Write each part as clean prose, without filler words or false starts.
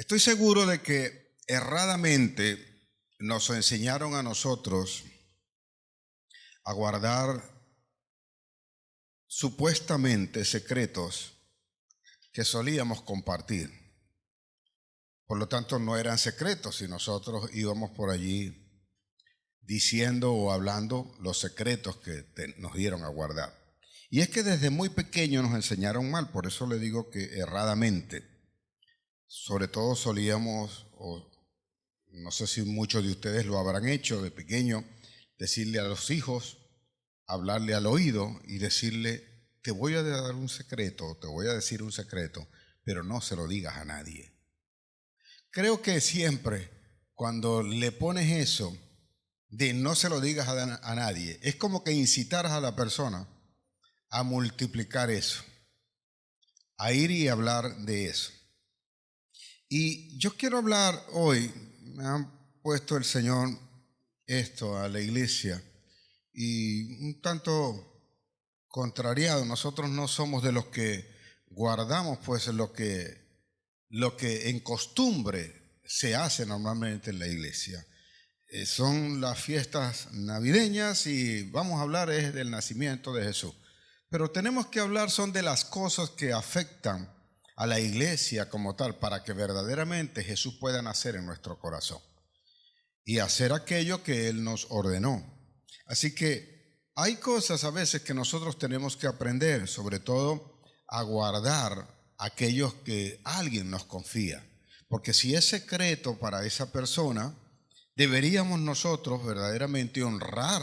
Estoy seguro de que erradamente nos enseñaron a nosotros a guardar supuestamente secretos que solíamos compartir. Por lo tanto, no eran secretos y nosotros íbamos por allí diciendo o hablando los secretos que nos dieron a guardar. Y es que desde muy pequeño nos enseñaron mal, por eso le digo que erradamente. Sobre todo solíamos, o no sé si muchos de ustedes lo habrán hecho de pequeño, decirle a los hijos, hablarle al oído y decirle, te voy a dar un secreto, te voy a decir un secreto, pero no se lo digas a nadie. Creo que siempre cuando le pones eso de no se lo digas a nadie, es como que incitaras a la persona a multiplicar eso, a ir y hablar de eso. Y yo quiero hablar hoy, me ha puesto el Señor esto a la iglesia y un tanto contrariado. Nosotros no somos de los que guardamos pues lo que en costumbre se hace normalmente en la iglesia. Son las fiestas navideñas y vamos a hablar es del nacimiento de Jesús. Pero tenemos que hablar son de las cosas que afectan a la iglesia como tal para que verdaderamente Jesús pueda nacer en nuestro corazón y hacer aquello que Él nos ordenó. Así que hay cosas a veces que nosotros tenemos que aprender, sobre todo a guardar aquellos que alguien nos confía. Porque si es secreto para esa persona, deberíamos nosotros verdaderamente honrar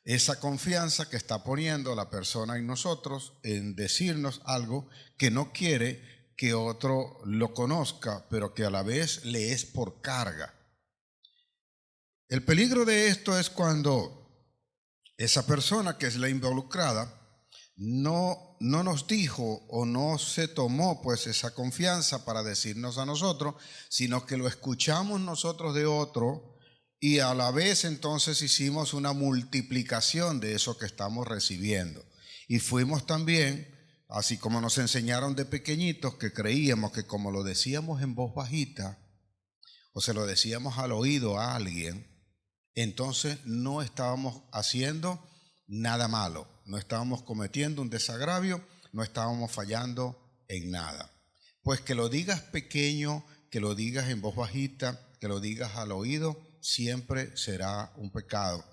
esa confianza que está poniendo la persona en nosotros en decirnos algo que no quiere que otro lo conozca, pero que a la vez le es por carga. El peligro de esto es cuando esa persona que es la involucrada no nos dijo o no se tomó pues esa confianza para decirnos a nosotros, sino que lo escuchamos nosotros de otro y a la vez entonces hicimos una multiplicación de eso que estamos recibiendo. Y fuimos también, así como nos enseñaron de pequeñitos, que creíamos que como lo decíamos en voz bajita o se lo decíamos al oído a alguien, entonces no estábamos haciendo nada malo, no estábamos cometiendo un desagravio, no estábamos fallando en nada. Pues que lo digas pequeño, que lo digas en voz bajita, que lo digas al oído, siempre será un pecado.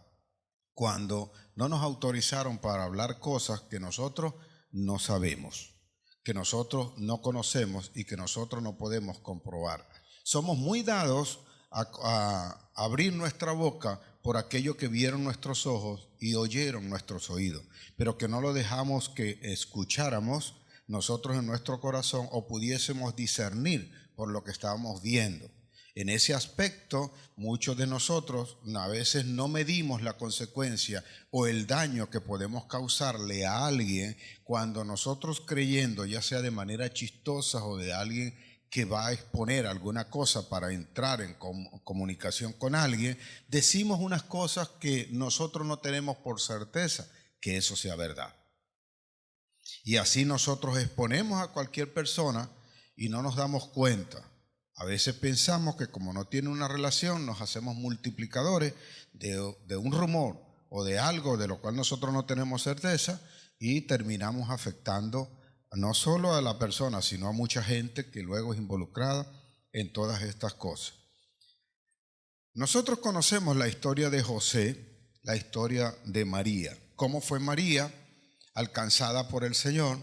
Cuando no nos autorizaron para hablar cosas que nosotros no sabemos, que nosotros no conocemos y que nosotros no podemos comprobar. Somos muy dados a abrir nuestra boca por aquello que vieron nuestros ojos y oyeron nuestros oídos, pero que no lo dejamos que escucháramos nosotros en nuestro corazón o pudiésemos discernir por lo que estábamos viendo. En ese aspecto, muchos de nosotros a veces no medimos la consecuencia o el daño que podemos causarle a alguien cuando nosotros creyendo, ya sea de manera chistosa o de alguien que va a exponer alguna cosa para entrar en comunicación con alguien, decimos unas cosas que nosotros no tenemos por certeza que eso sea verdad. Y así nosotros exponemos a cualquier persona y no nos damos cuenta. A veces pensamos que como no tiene una relación, nos hacemos multiplicadores de un rumor o de algo de lo cual nosotros no tenemos certeza y terminamos afectando no solo a la persona, sino a mucha gente que luego es involucrada en todas estas cosas. Nosotros conocemos la historia de José, la historia de María. ¿Cómo fue María alcanzada por el Señor,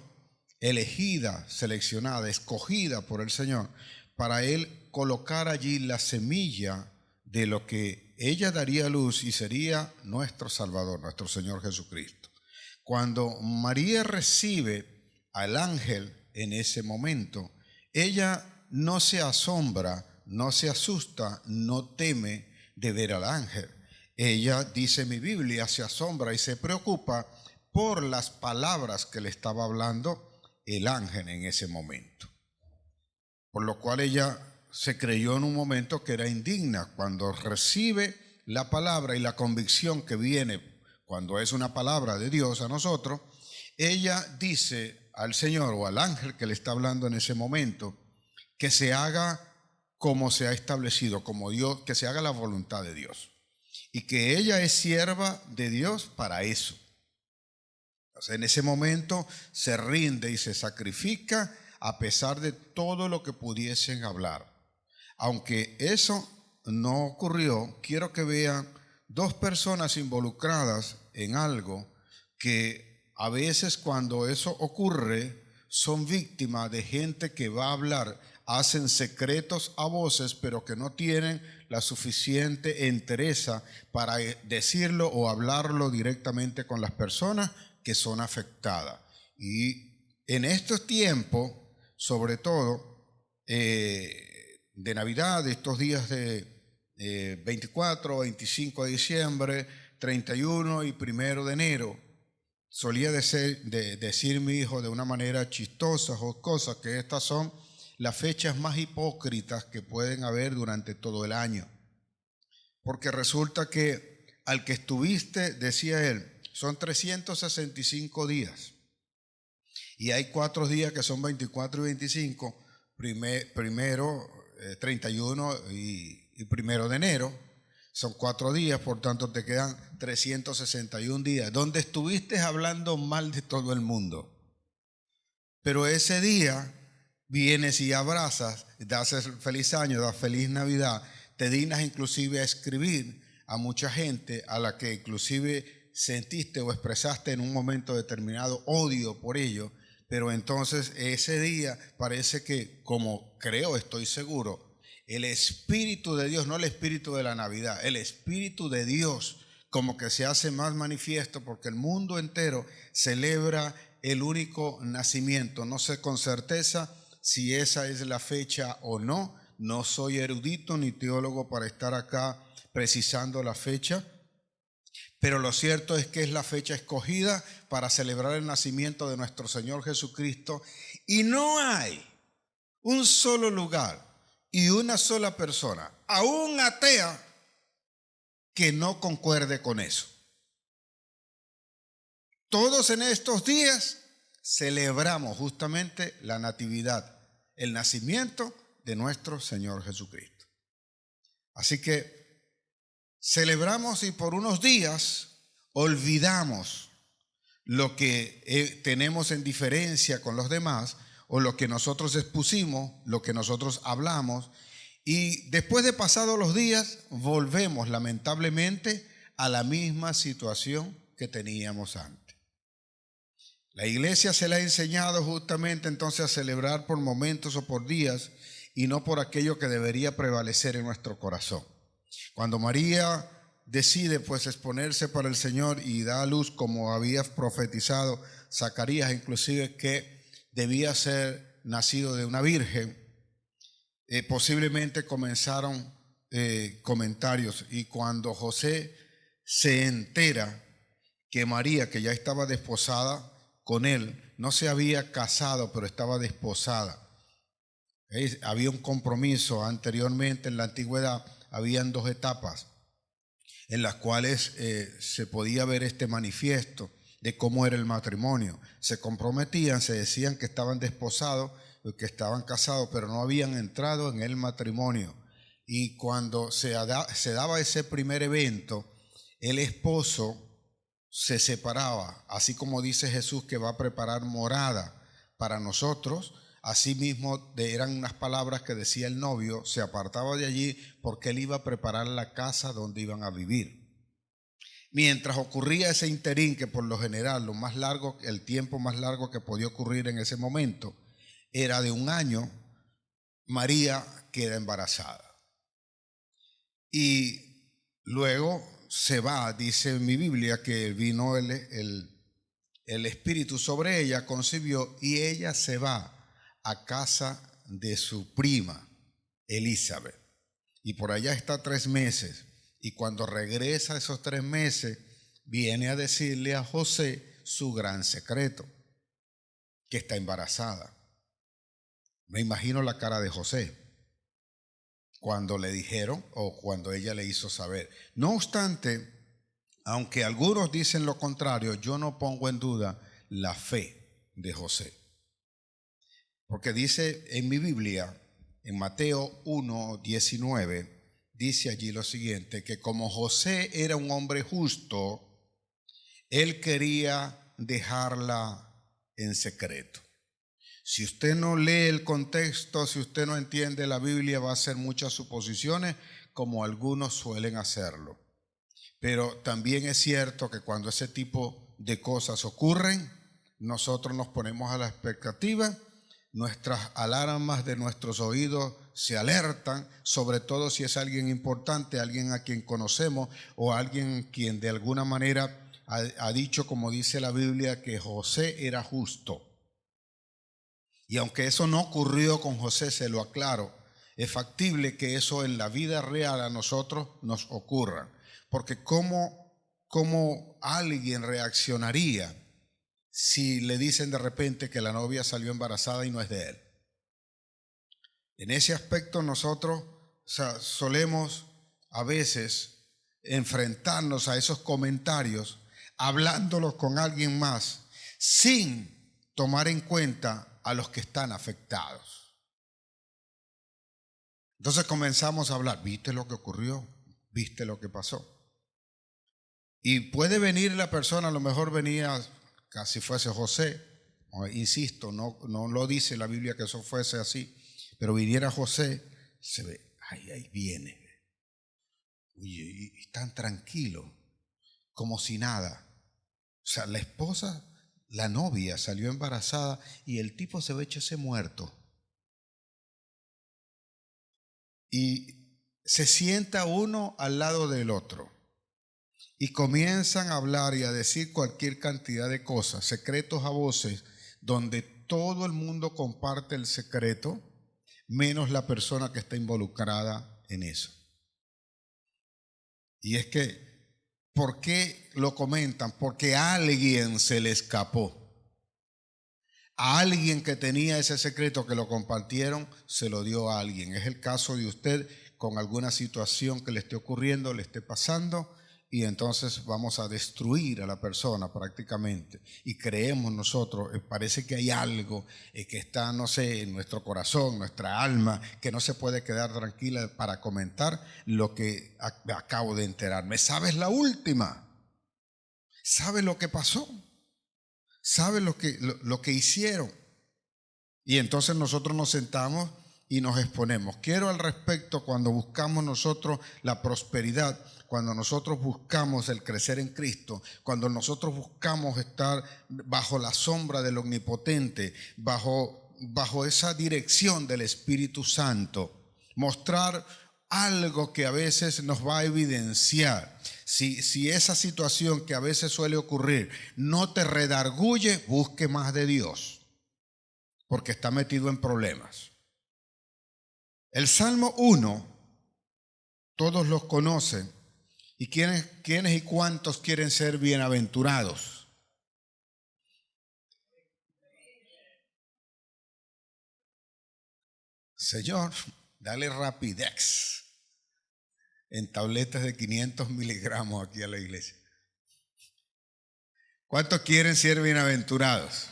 elegida, seleccionada, escogida por el Señor, para Él colocar allí la semilla de lo que ella daría a luz y sería nuestro Salvador, nuestro Señor Jesucristo? Cuando María recibe al ángel en ese momento, ella no se asombra, no se asusta, no teme de ver al ángel. Ella, dice mi Biblia, se asombra y se preocupa por las palabras que le estaba hablando el ángel en ese momento. Por lo cual ella se creyó en un momento que era indigna. Cuando recibe la palabra y la convicción que viene cuando es una palabra de Dios a nosotros, ella dice al Señor o al ángel que le está hablando en ese momento que se haga como se ha establecido, como Dios, que se haga la voluntad de Dios. Y que ella es sierva de Dios para eso. O sea, en ese momento se rinde y se sacrifica a pesar de todo lo que pudiesen hablar. Aunque eso no ocurrió, quiero que vean dos personas involucradas en algo que a veces cuando eso ocurre son víctimas de gente que va a hablar, hacen secretos a voces, pero que no tienen la suficiente entereza para decirlo o hablarlo directamente con las personas que son afectadas. Y en estos tiempos, sobre todo de Navidad, de estos días de 24, 25 de diciembre, 31 y 1 de enero, solía decir mi hijo de una manera chistosa o jocosa que estas son las fechas más hipócritas que pueden haber durante todo el año. Porque resulta que al que estuviste, decía él, son 365 días. Y hay 4 días que son 24 y 25, primero 31 y 1 de enero. Son 4 días, por tanto te quedan 361 días, donde estuviste hablando mal de todo el mundo. Pero ese día vienes y abrazas, das el feliz año, das feliz Navidad, te dignas inclusive a escribir a mucha gente a la que inclusive sentiste o expresaste en un momento determinado odio por ello, pero entonces ese día parece que, como creo, estoy seguro, el Espíritu de Dios, no el Espíritu de la Navidad, el Espíritu de Dios como que se hace más manifiesto porque el mundo entero celebra el único nacimiento. No sé con certeza si esa es la fecha o no. No soy erudito ni teólogo para estar acá precisando la fecha, pero lo cierto es que es la fecha escogida para celebrar el nacimiento de nuestro Señor Jesucristo, y no hay un solo lugar y una sola persona, aún atea, que no concuerde con eso. Todos en estos días celebramos justamente la natividad, el nacimiento de nuestro Señor Jesucristo. Así que celebramos y por unos días olvidamos lo que tenemos en diferencia con los demás o lo que nosotros expusimos, lo que nosotros hablamos, y después de pasados los días volvemos lamentablemente a la misma situación que teníamos antes. La iglesia se le ha enseñado justamente entonces a celebrar por momentos o por días y no por aquello que debería prevalecer en nuestro corazón. Cuando María decide pues exponerse para el Señor y da a luz, como había profetizado Zacarías, inclusive que debía ser nacido de una virgen, posiblemente comenzaron comentarios, y cuando José se entera que María, que ya estaba desposada con él, no se había casado, pero estaba desposada. Había un compromiso anteriormente en la antigüedad, habían 2 etapas en las cuales se podía ver este manifiesto de cómo era el matrimonio. Se comprometían, se decían que estaban desposados, que estaban casados, pero no habían entrado en el matrimonio. Y cuando se daba ese primer evento, el esposo se separaba, así como dice Jesús que va a preparar morada para nosotros. Asimismo, eran unas palabras que decía el novio, se apartaba de allí porque él iba a preparar la casa donde iban a vivir. Mientras ocurría ese interín, que por lo general el tiempo más largo que podía ocurrir en ese momento era de 1 año, María queda embarazada. Y luego se va, dice mi Biblia, que vino el Espíritu sobre ella, concibió, y ella se va a casa de su prima Elizabeth, y por allá está 3 meses, y cuando regresa esos 3 meses viene a decirle a José su gran secreto, que está embarazada. Me imagino la cara de José cuando le dijeron o cuando ella le hizo saber. No obstante, aunque algunos dicen lo contrario, yo no pongo en duda la fe de José. Porque dice en mi Biblia, en Mateo 1:19, dice allí lo siguiente, que como José era un hombre justo, él quería dejarla en secreto. Si usted no lee el contexto, si usted no entiende la Biblia, va a hacer muchas suposiciones, como algunos suelen hacerlo. Pero también es cierto que cuando ese tipo de cosas ocurren, nosotros nos ponemos a la expectativa, nuestras alarmas de nuestros oídos se alertan, sobre todo si es alguien importante, alguien a quien conocemos o alguien quien de alguna manera ha dicho, como dice la Biblia, que José era justo. Y aunque eso no ocurrió con José, se lo aclaro, es factible que eso en la vida real a nosotros nos ocurra. Porque ¿cómo alguien reaccionaría si le dicen de repente que la novia salió embarazada y no es de él? En ese aspecto nosotros, solemos a veces enfrentarnos a esos comentarios hablándolos con alguien más sin tomar en cuenta a los que están afectados. Entonces comenzamos a hablar, ¿viste lo que ocurrió? ¿Viste lo que pasó? Y puede venir la persona, a lo mejor venía casi fuese José, insisto, no lo dice la Biblia que eso fuese así, pero viniera José, se ve, ahí viene, y tan tranquilo, como si nada. O sea, la esposa, la novia salió embarazada y el tipo se ve hecho ese muerto. Y se sienta uno al lado del otro. Y comienzan a hablar y a decir cualquier cantidad de cosas, secretos a voces, donde todo el mundo comparte el secreto, menos la persona que está involucrada en eso. Y es que, ¿por qué lo comentan? Porque a alguien se le escapó. A alguien que tenía ese secreto que lo compartieron, se lo dio a alguien. Es el caso de usted con alguna situación que le esté ocurriendo, le esté pasando, y entonces vamos a destruir a la persona prácticamente. Y creemos nosotros, parece que hay algo que está, no sé, en nuestro corazón, nuestra alma, que no se puede quedar tranquila para comentar lo que acabo de enterarme. ¿Sabes la última? ¿Sabes lo que pasó? ¿Sabes lo que hicieron? Y entonces nosotros nos sentamos y nos exponemos. Quiero al respecto, cuando buscamos nosotros la prosperidad, cuando nosotros buscamos el crecer en Cristo, cuando nosotros buscamos estar bajo la sombra del Omnipotente, bajo esa dirección del Espíritu Santo, mostrar algo que a veces nos va a evidenciar. Si esa situación que a veces suele ocurrir no te redarguye, busque más de Dios, porque está metido en problemas. El Salmo 1, todos los conocen. ¿Y quiénes y cuántos quieren ser bienaventurados? Señor, dale Rapidex en tabletas de 500 miligramos aquí a la iglesia. ¿Cuántos quieren ser bienaventurados?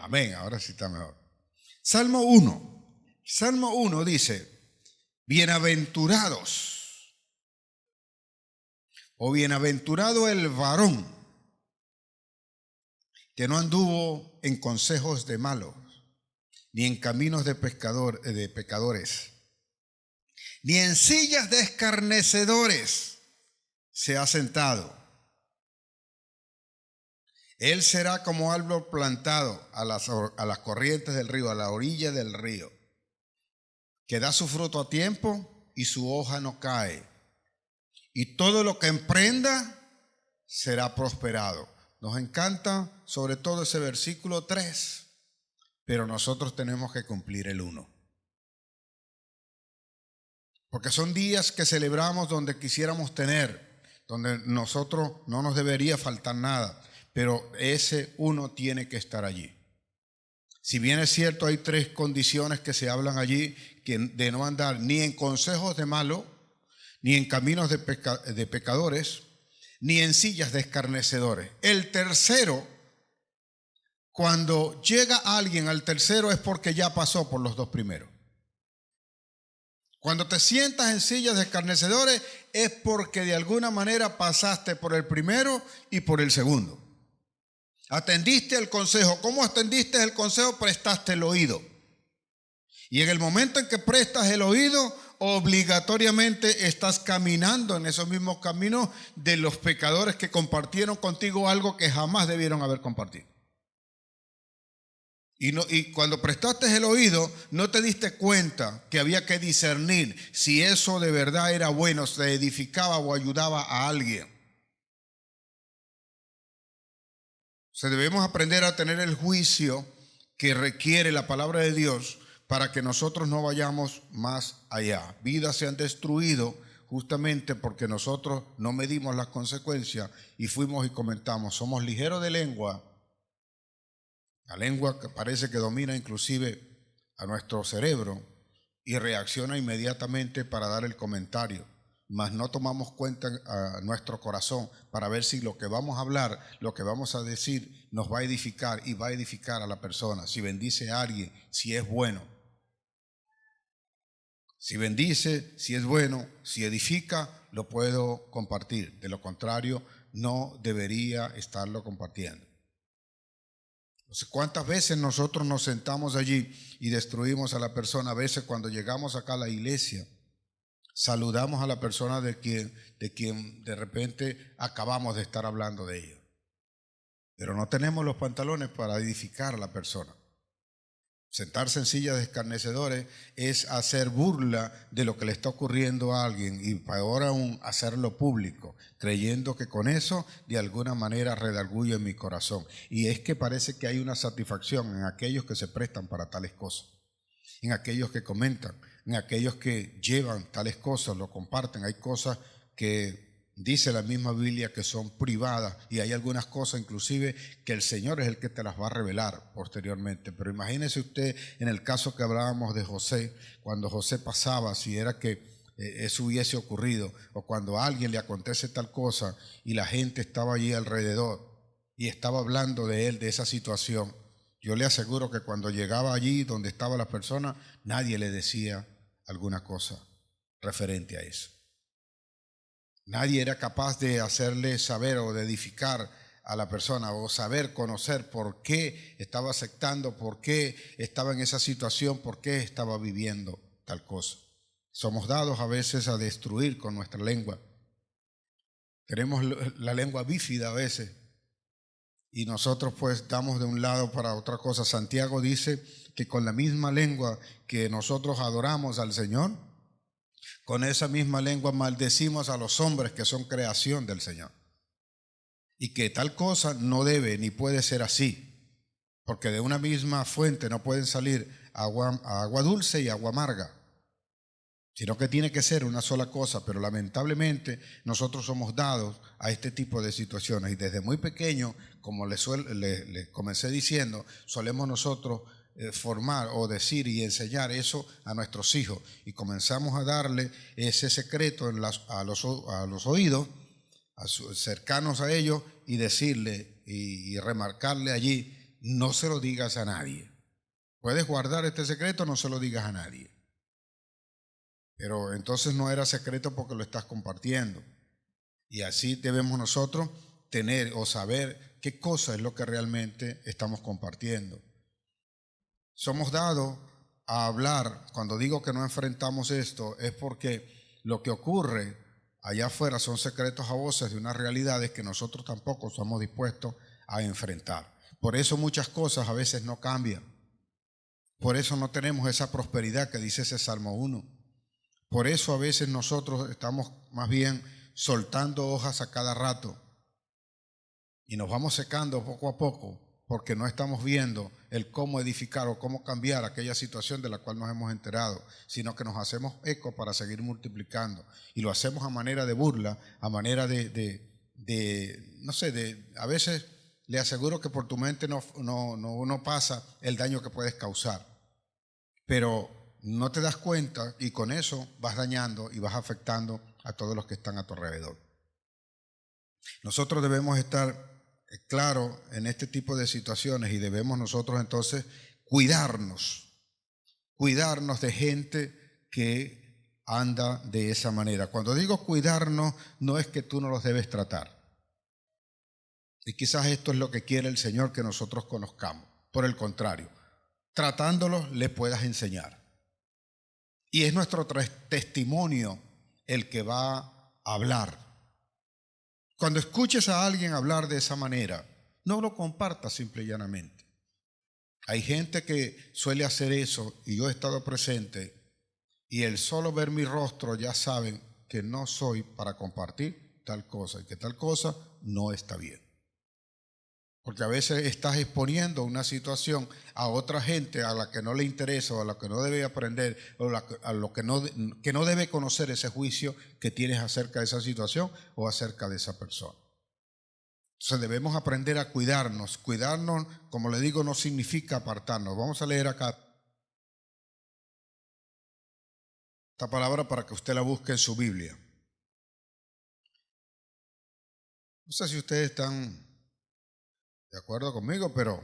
Amén, ahora sí está mejor. Salmo 1 dice, bienaventurados o bienaventurado el varón que no anduvo en consejos de malos, ni en caminos de pecadores, ni en sillas de escarnecedores se ha sentado. Él será como árbol plantado a las corrientes del río, a la orilla del río, que da su fruto a tiempo y su hoja no cae. Y todo lo que emprenda será prosperado. Nos encanta sobre todo ese versículo 3, pero nosotros tenemos que cumplir el 1. Porque son días que celebramos donde quisiéramos tener, donde nosotros no nos debería faltar nada, pero ese 1 tiene que estar allí. Si bien es cierto, hay 3 condiciones que se hablan allí, que de no andar ni en consejos de malo, ni en caminos de pecadores, ni en sillas de escarnecedores. El tercero, cuando llega alguien al tercero, es porque ya pasó por los 2 primeros. Cuando te sientas en sillas de escarnecedores es porque de alguna manera pasaste por el primero y por el segundo. Atendiste el consejo. ¿Cómo atendiste el consejo? Prestaste el oído. Y en el momento en que prestas el oído, obligatoriamente estás caminando en esos mismos caminos de los pecadores que compartieron contigo algo que jamás debieron haber compartido. Y cuando prestaste el oído, no te diste cuenta que había que discernir si eso de verdad era bueno, se edificaba o ayudaba a alguien. Debemos aprender a tener el juicio que requiere la palabra de Dios para que nosotros no vayamos más allá. Vidas se han destruido justamente porque nosotros no medimos las consecuencias y fuimos y comentamos. Somos ligeros de lengua. La lengua que parece que domina inclusive a nuestro cerebro y reacciona inmediatamente para dar el comentario, mas no tomamos cuenta a nuestro corazón para ver si lo que vamos a hablar, lo que vamos a decir nos va a edificar y va a edificar a la persona, si bendice a alguien, si es bueno. Si bendice, si es bueno, si edifica, lo puedo compartir. De lo contrario, no debería estarlo compartiendo. ¿Cuántas veces nosotros nos sentamos allí y destruimos a la persona? A veces cuando llegamos acá a la iglesia, saludamos a la persona de quien de repente acabamos de estar hablando de ella. Pero no tenemos los pantalones para edificar a la persona. Sentarse en sillas de escarnecedores es hacer burla de lo que le está ocurriendo a alguien y peor aún hacerlo público, creyendo que con eso de alguna manera redarguyo en mi corazón. Y es que parece que hay una satisfacción en aquellos que se prestan para tales cosas, en aquellos que comentan, en aquellos que llevan tales cosas, lo comparten. Hay cosas que dice la misma Biblia que son privadas y hay algunas cosas inclusive que el Señor es el que te las va a revelar posteriormente. Pero imagínese usted en el caso que hablábamos de José, cuando José pasaba, si era que eso hubiese ocurrido, o cuando a alguien le acontece tal cosa y la gente estaba allí alrededor y estaba hablando de él, de esa situación, yo le aseguro que cuando llegaba allí donde estaba la persona, nadie le decía alguna cosa referente a eso. Nadie era capaz de hacerle saber o de edificar a la persona o saber, conocer por qué estaba aceptando, por qué estaba en esa situación, por qué estaba viviendo tal cosa. Somos dados a veces a destruir con nuestra lengua. Tenemos la lengua bífida a veces y nosotros pues damos de un lado para otra cosa. Santiago dice que con la misma lengua que nosotros adoramos al Señor, con esa misma lengua maldecimos a los hombres que son creación del Señor. Y que tal cosa no debe ni puede ser así, porque de una misma fuente no pueden salir agua dulce y agua amarga, sino que tiene que ser una sola cosa. Pero lamentablemente nosotros somos dados a este tipo de situaciones y desde muy pequeño, como les comencé diciendo, solemos nosotros formar o decir y enseñar eso a nuestros hijos y comenzamos a darle ese secreto a los oídos, cercanos a ellos, y decirle y remarcarle allí: no se lo digas a nadie. Puedes guardar este secreto, no se lo digas a nadie. Pero entonces no era secreto porque lo estás compartiendo. Y así debemos nosotros tener o saber qué cosa es lo que realmente estamos compartiendo. Somos dados a hablar. Cuando digo que no enfrentamos esto, es porque lo que ocurre allá afuera son secretos a voces de unas realidades que nosotros tampoco somos dispuestos a enfrentar. Por eso muchas cosas a veces no cambian. Por eso no tenemos esa prosperidad que dice ese Salmo 1. Por eso a veces nosotros estamos más bien soltando hojas a cada rato y nos vamos secando poco a poco, porque no estamos viendo el cómo edificar o cómo cambiar aquella situación de la cual nos hemos enterado, sino que nos hacemos eco para seguir multiplicando. Y lo hacemos a manera de burla, a manera no sé, a veces le aseguro que por tu mente no pasa el daño que puedes causar. Pero no te das cuenta y con eso vas dañando y vas afectando a todos los que están a tu alrededor. Nosotros debemos estar claro en este tipo de situaciones y debemos nosotros entonces cuidarnos de gente que anda de esa manera. Cuando digo cuidarnos, no es que tú no los debes tratar. Y quizás esto es lo que quiere el Señor, que nosotros conozcamos. Por el contrario, tratándolos le puedas enseñar. Y es nuestro testimonio el que va a hablar. Cuando escuches a alguien hablar de esa manera, no lo compartas simple y llanamente. Hay gente que suele hacer eso y yo he estado presente y el solo ver mi rostro ya saben que no soy para compartir tal cosa y que tal cosa no está bien. Porque a veces estás exponiendo una situación a otra gente a la que no le interesa o a la que no debe aprender o a lo que no debe conocer ese juicio que tienes acerca de esa situación o acerca de esa persona. Entonces debemos aprender a cuidarnos. Cuidarnos, como le digo, no significa apartarnos. Vamos a leer acá esta palabra para que usted la busque en su Biblia. No sé si ustedes están de acuerdo conmigo, pero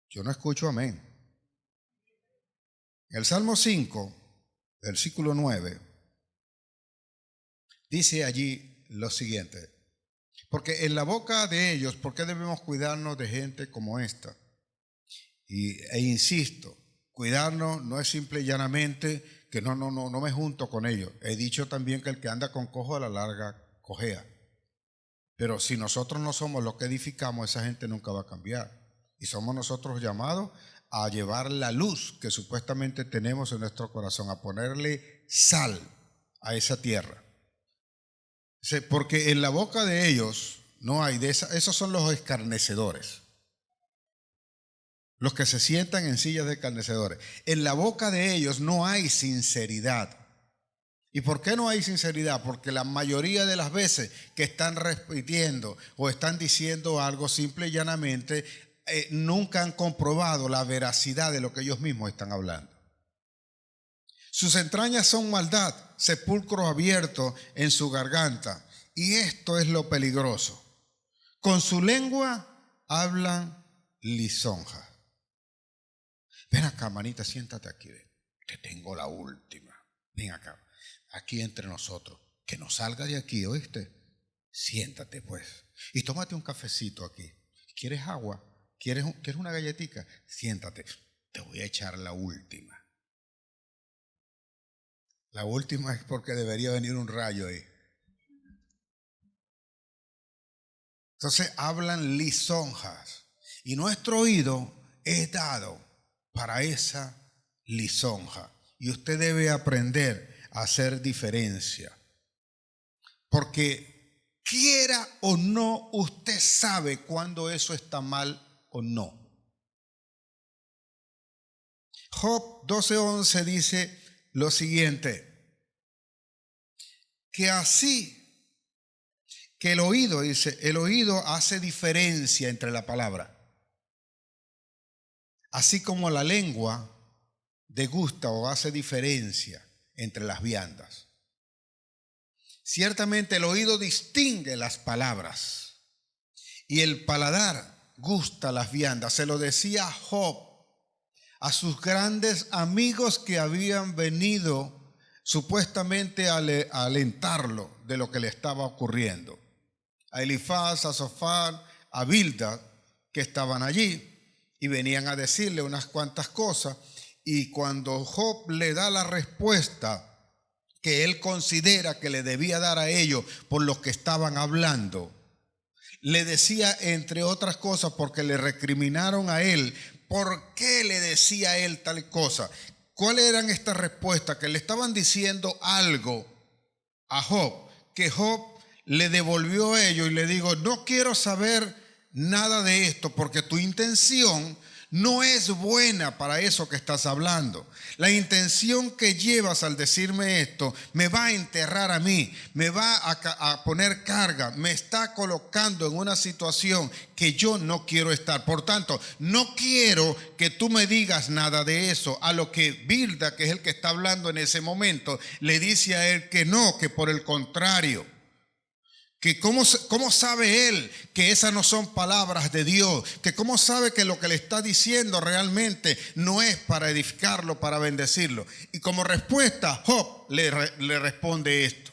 yo no escucho amén. El Salmo 5, versículo 9, dice allí lo siguiente. Porque en la boca de ellos, ¿por qué debemos cuidarnos de gente como esta? E insisto, cuidarnos no es simple y llanamente que no me junto con ellos. He dicho también que el que anda con cojo a la larga cojea. Pero si nosotros no somos los que edificamos, esa gente nunca va a cambiar. Y somos nosotros llamados a llevar la luz que supuestamente tenemos en nuestro corazón, a ponerle sal a esa tierra. Porque en la boca de ellos no hay esos son los escarnecedores, los que se sientan en sillas de escarnecedores. En la boca de ellos no hay sinceridad. ¿Y por qué no hay sinceridad? Porque la mayoría de las veces que están repitiendo o están diciendo algo simple y llanamente, nunca han comprobado la veracidad de lo que ellos mismos están hablando. Sus entrañas son maldad, sepulcro abierto en su garganta. Y esto es lo peligroso. Con su lengua hablan lisonjas. Ven acá, manita, siéntate aquí. Te tengo la última. Ven acá. Aquí entre nosotros, que no salga de aquí, ¿oíste? Siéntate pues y tómate un cafecito aquí. ¿Quieres agua? ¿Quieres una galletita? Siéntate, te voy a echar la última. La última es porque debería venir un rayo ahí. Entonces hablan lisonjas y nuestro oído es dado para esa lisonja y usted debe aprender hacer diferencia. Porque quiera o no, usted sabe cuándo eso está mal o no. Job 12:11 dice lo siguiente, que así, que el oído, dice, el oído hace diferencia entre la palabra, así como la lengua degusta o hace diferencia entre las viandas. Ciertamente el oído distingue las palabras y el paladar gusta las viandas. Se lo decía Job a sus grandes amigos que habían venido supuestamente a alentarlo de lo que le estaba ocurriendo. A Elifaz, a Sofar, a Bildad, que estaban allí y venían a decirle unas cuantas cosas. Y cuando Job le da la respuesta que él considera que le debía dar a ellos por lo que estaban hablando, le decía, entre otras cosas, porque le recriminaron a él, ¿por qué le decía a él tal cosa? ¿Cuáles eran estas respuestas? Que le estaban diciendo algo a Job, que Job le devolvió a ellos y le dijo, no quiero saber nada de esto porque tu intención no es buena para eso que estás hablando. La intención que llevas al decirme esto me va a enterrar a mí, me va a poner carga, me está colocando en una situación que yo no quiero estar. Por tanto, no quiero que tú me digas nada de eso. A lo que Bildad, que es el que está hablando en ese momento, le dice a él que no, que por el contrario, Que cómo sabe él que esas no son palabras de Dios, que cómo sabe que lo que le está diciendo realmente no es para edificarlo, para bendecirlo. Y como respuesta, Job le responde esto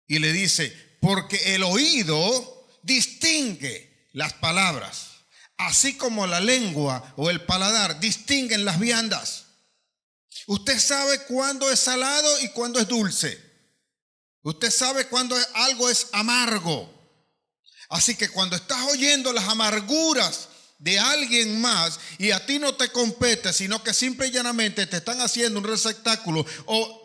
y le dice: porque el oído distingue las palabras, así como la lengua o el paladar distinguen las viandas. Usted sabe cuándo es salado y cuándo es dulce. Usted sabe cuándo algo es amargo. Así que cuando estás oyendo las amarguras de alguien más y a ti no te compete, sino que simple y llanamente te están haciendo un receptáculo o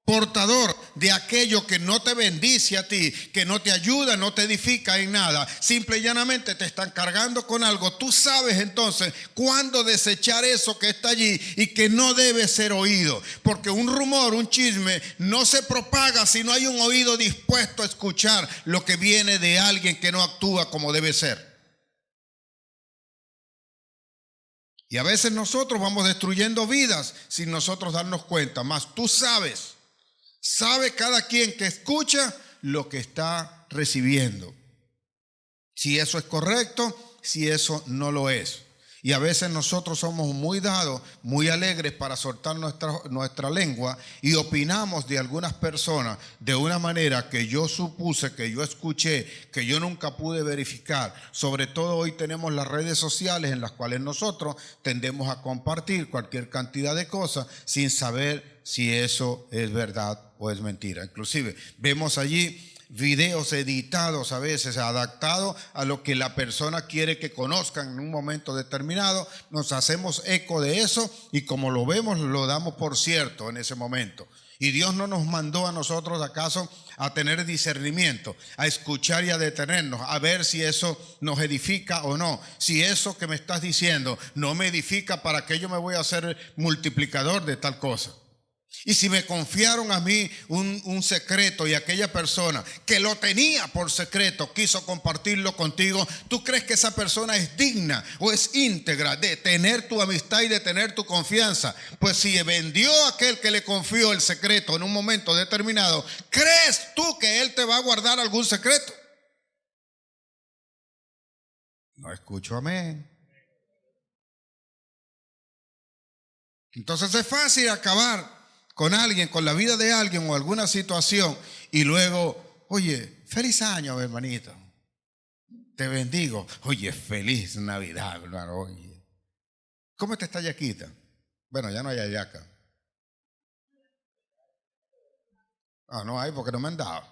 portador de aquello que no te bendice a ti, que no te ayuda, no te edifica en nada, simple y llanamente te están cargando con algo. Tú sabes entonces cuándo desechar eso que está allí y que no debe ser oído, porque un rumor, un chisme no se propaga si no hay un oído dispuesto a escuchar lo que viene de alguien que no actúa como debe ser. Y a veces nosotros vamos destruyendo vidas sin nosotros darnos cuenta, mas tú sabes. Sabe cada quien que escucha lo que está recibiendo. Si eso es correcto, si eso no lo es. Y a veces nosotros somos muy dados, muy alegres para soltar nuestra lengua y opinamos de algunas personas de una manera que yo supuse, que yo escuché, que yo nunca pude verificar. Sobre todo hoy tenemos las redes sociales en las cuales nosotros tendemos a compartir cualquier cantidad de cosas sin saber si eso es verdad o es mentira. Inclusive vemos allí videos editados, a veces adaptados a lo que la persona quiere que conozcan en un momento determinado. Nos hacemos eco de eso y como lo vemos, lo damos por cierto en ese momento. Y Dios no nos mandó a nosotros acaso a tener discernimiento, a escuchar y a detenernos, a ver si eso nos edifica o no. Si eso que me estás diciendo no me edifica, ¿para qué yo me voy a hacer multiplicador de tal cosa? Y si me confiaron a mí un secreto y aquella persona que lo tenía por secreto quiso compartirlo contigo, ¿tú crees que esa persona es digna o es íntegra de tener tu amistad y de tener tu confianza? Pues si vendió a aquel que le confió el secreto en un momento determinado, ¿crees tú que él te va a guardar algún secreto? No escucho amén. Entonces es fácil acabar con alguien, con la vida de alguien o alguna situación y luego, oye, feliz año, hermanito, te bendigo, oye, feliz Navidad, hermano, oye, ¿cómo está esta yaquita? Bueno, ya no hay yaca. No hay porque no me han dado.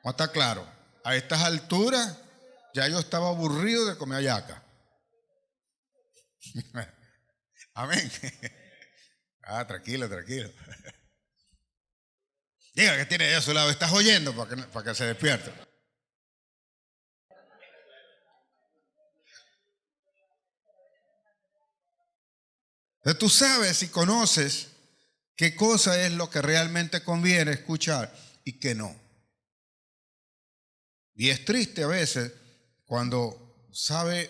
¿No está claro? A estas alturas ya yo estaba aburrido de comer yaca. Amén. Tranquilo, tranquilo. Diga que tiene ahí a su lado. ¿Estás oyendo para que se despierte? Entonces tú sabes y conoces qué cosa es lo que realmente conviene escuchar y qué no. Y es triste a veces cuando sabe,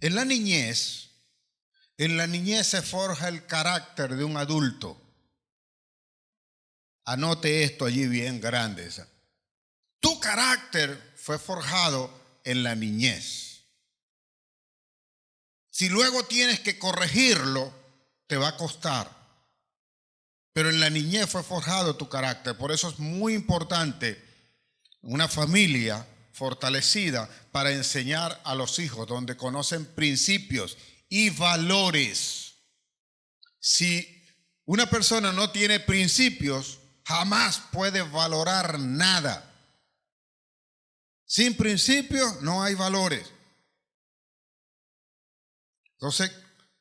en la niñez se forja el carácter de un adulto. Anote esto allí bien grande. Tu carácter fue forjado en la niñez. Si luego tienes que corregirlo, te va a costar. Pero en la niñez fue forjado tu carácter. Por eso es muy importante una familia fortalecida para enseñar a los hijos, donde conocen principios y valores. Si una persona no tiene principios, jamás puede valorar nada. Sin principios no hay valores. Entonces,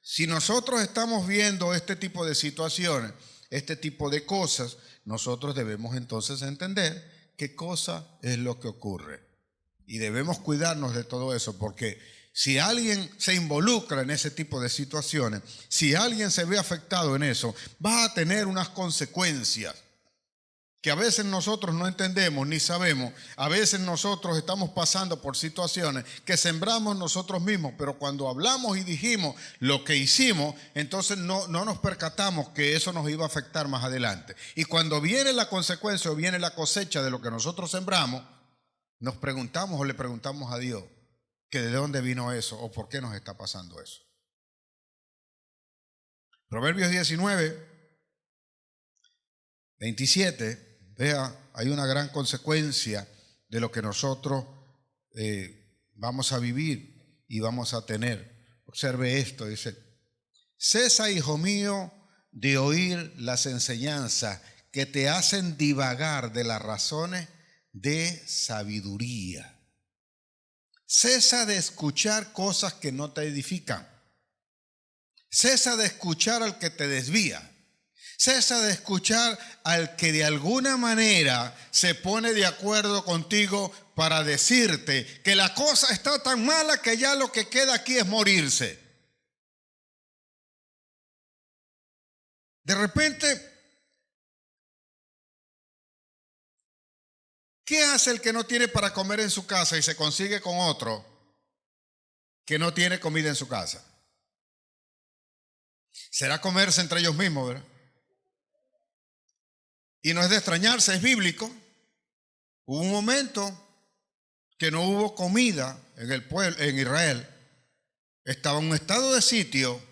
si nosotros estamos viendo este tipo de situaciones, este tipo de cosas, nosotros debemos entonces entender qué cosa es lo que ocurre. Y debemos cuidarnos de todo eso, porque si alguien se involucra en ese tipo de situaciones, si alguien se ve afectado en eso, va a tener unas consecuencias que a veces nosotros no entendemos ni sabemos. A veces nosotros estamos pasando por situaciones que sembramos nosotros mismos, pero cuando hablamos y dijimos lo que hicimos, entonces no nos percatamos que eso nos iba a afectar más adelante. Y cuando viene la consecuencia o viene la cosecha de lo que nosotros sembramos, nos preguntamos o le preguntamos a Dios que de dónde vino eso o por qué nos está pasando eso. Proverbios 19, 27, vea, hay una gran consecuencia de lo que nosotros vamos a vivir y vamos a tener. Observe esto, dice: cesa, hijo mío, de oír las enseñanzas que te hacen divagar de las razones de sabiduría. Cesa de escuchar cosas que no te edifican. Cesa de escuchar al que te desvía. Cesa de escuchar al que de alguna manera se pone de acuerdo contigo para decirte que la cosa está tan mala que ya lo que queda aquí es morirse. De repente, ¿qué hace el que no tiene para comer en su casa y se consigue con otro que no tiene comida en su casa? Será comerse entre ellos mismos, ¿verdad? Y no es de extrañarse, es bíblico. Hubo un momento que no hubo comida en el pueblo, en Israel. Estaba en un estado de sitio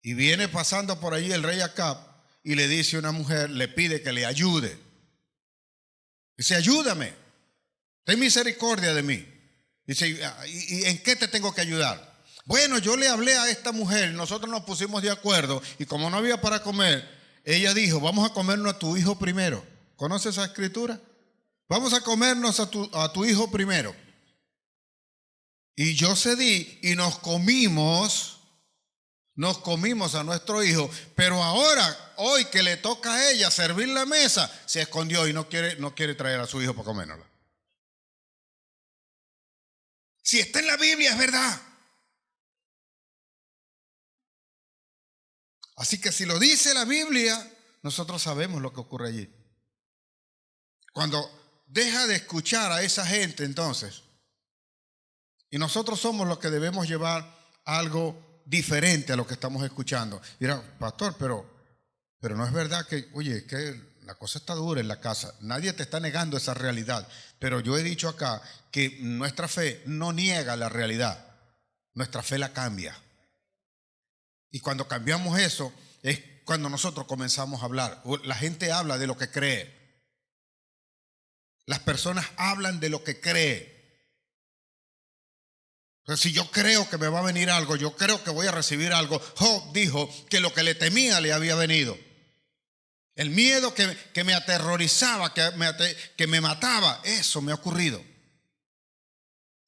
y viene pasando por allí el rey Acab y le dice a una mujer, le pide que le ayude. Dice: ayúdame, ten misericordia de mí. Dice: ¿y en qué te tengo que ayudar? Bueno, yo le hablé a esta mujer, nosotros nos pusimos de acuerdo y como no había para comer, ella dijo: vamos a comernos a tu hijo primero. ¿Conoce esa escritura? Vamos a comernos a tu hijo primero. Y yo cedí y nos comimos a nuestro hijo, pero ahora, hoy que le toca a ella servir la mesa, se escondió y no quiere traer a su hijo para comérnosla. Si está en la Biblia, es verdad. Así que si lo dice la Biblia, nosotros sabemos lo que ocurre allí. Cuando deja de escuchar a esa gente, entonces, y nosotros somos los que debemos llevar algo diferente a lo que estamos escuchando. Dirá: pastor, pero no es verdad que, oye, que la cosa está dura en la casa. Nadie te está negando esa realidad. Pero yo he dicho acá que nuestra fe no niega la realidad. Nuestra fe la cambia. Y cuando cambiamos eso, es cuando nosotros comenzamos a hablar. La gente habla de lo que cree. Las personas hablan de lo que cree. Entonces, si yo creo que me va a venir algo, yo creo que voy a recibir algo. Job dijo que lo que le temía le había venido. El miedo que me aterrorizaba, que me mataba, eso me ha ocurrido.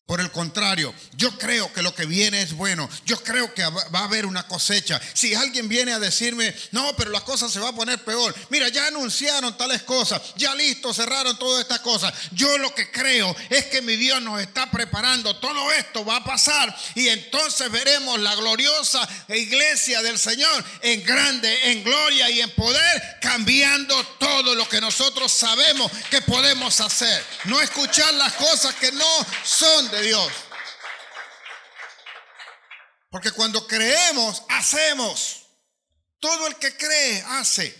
Por el contrario, yo creo que lo que viene es bueno. Yo creo que va a haber una cosecha. Si alguien viene a decirme: no, pero las cosas se van a poner peor. Mira, ya anunciaron tales cosas. Ya listo, cerraron todas estas cosas. Yo lo que creo es que mi Dios nos está preparando. Todo esto va a pasar. Y entonces veremos la gloriosa iglesia del Señor en grande, en gloria y en poder, cambiando todo lo que nosotros sabemos que podemos hacer. No escuchar las cosas que no son de Dios. Porque cuando creemos, hacemos. Todo el que cree, hace.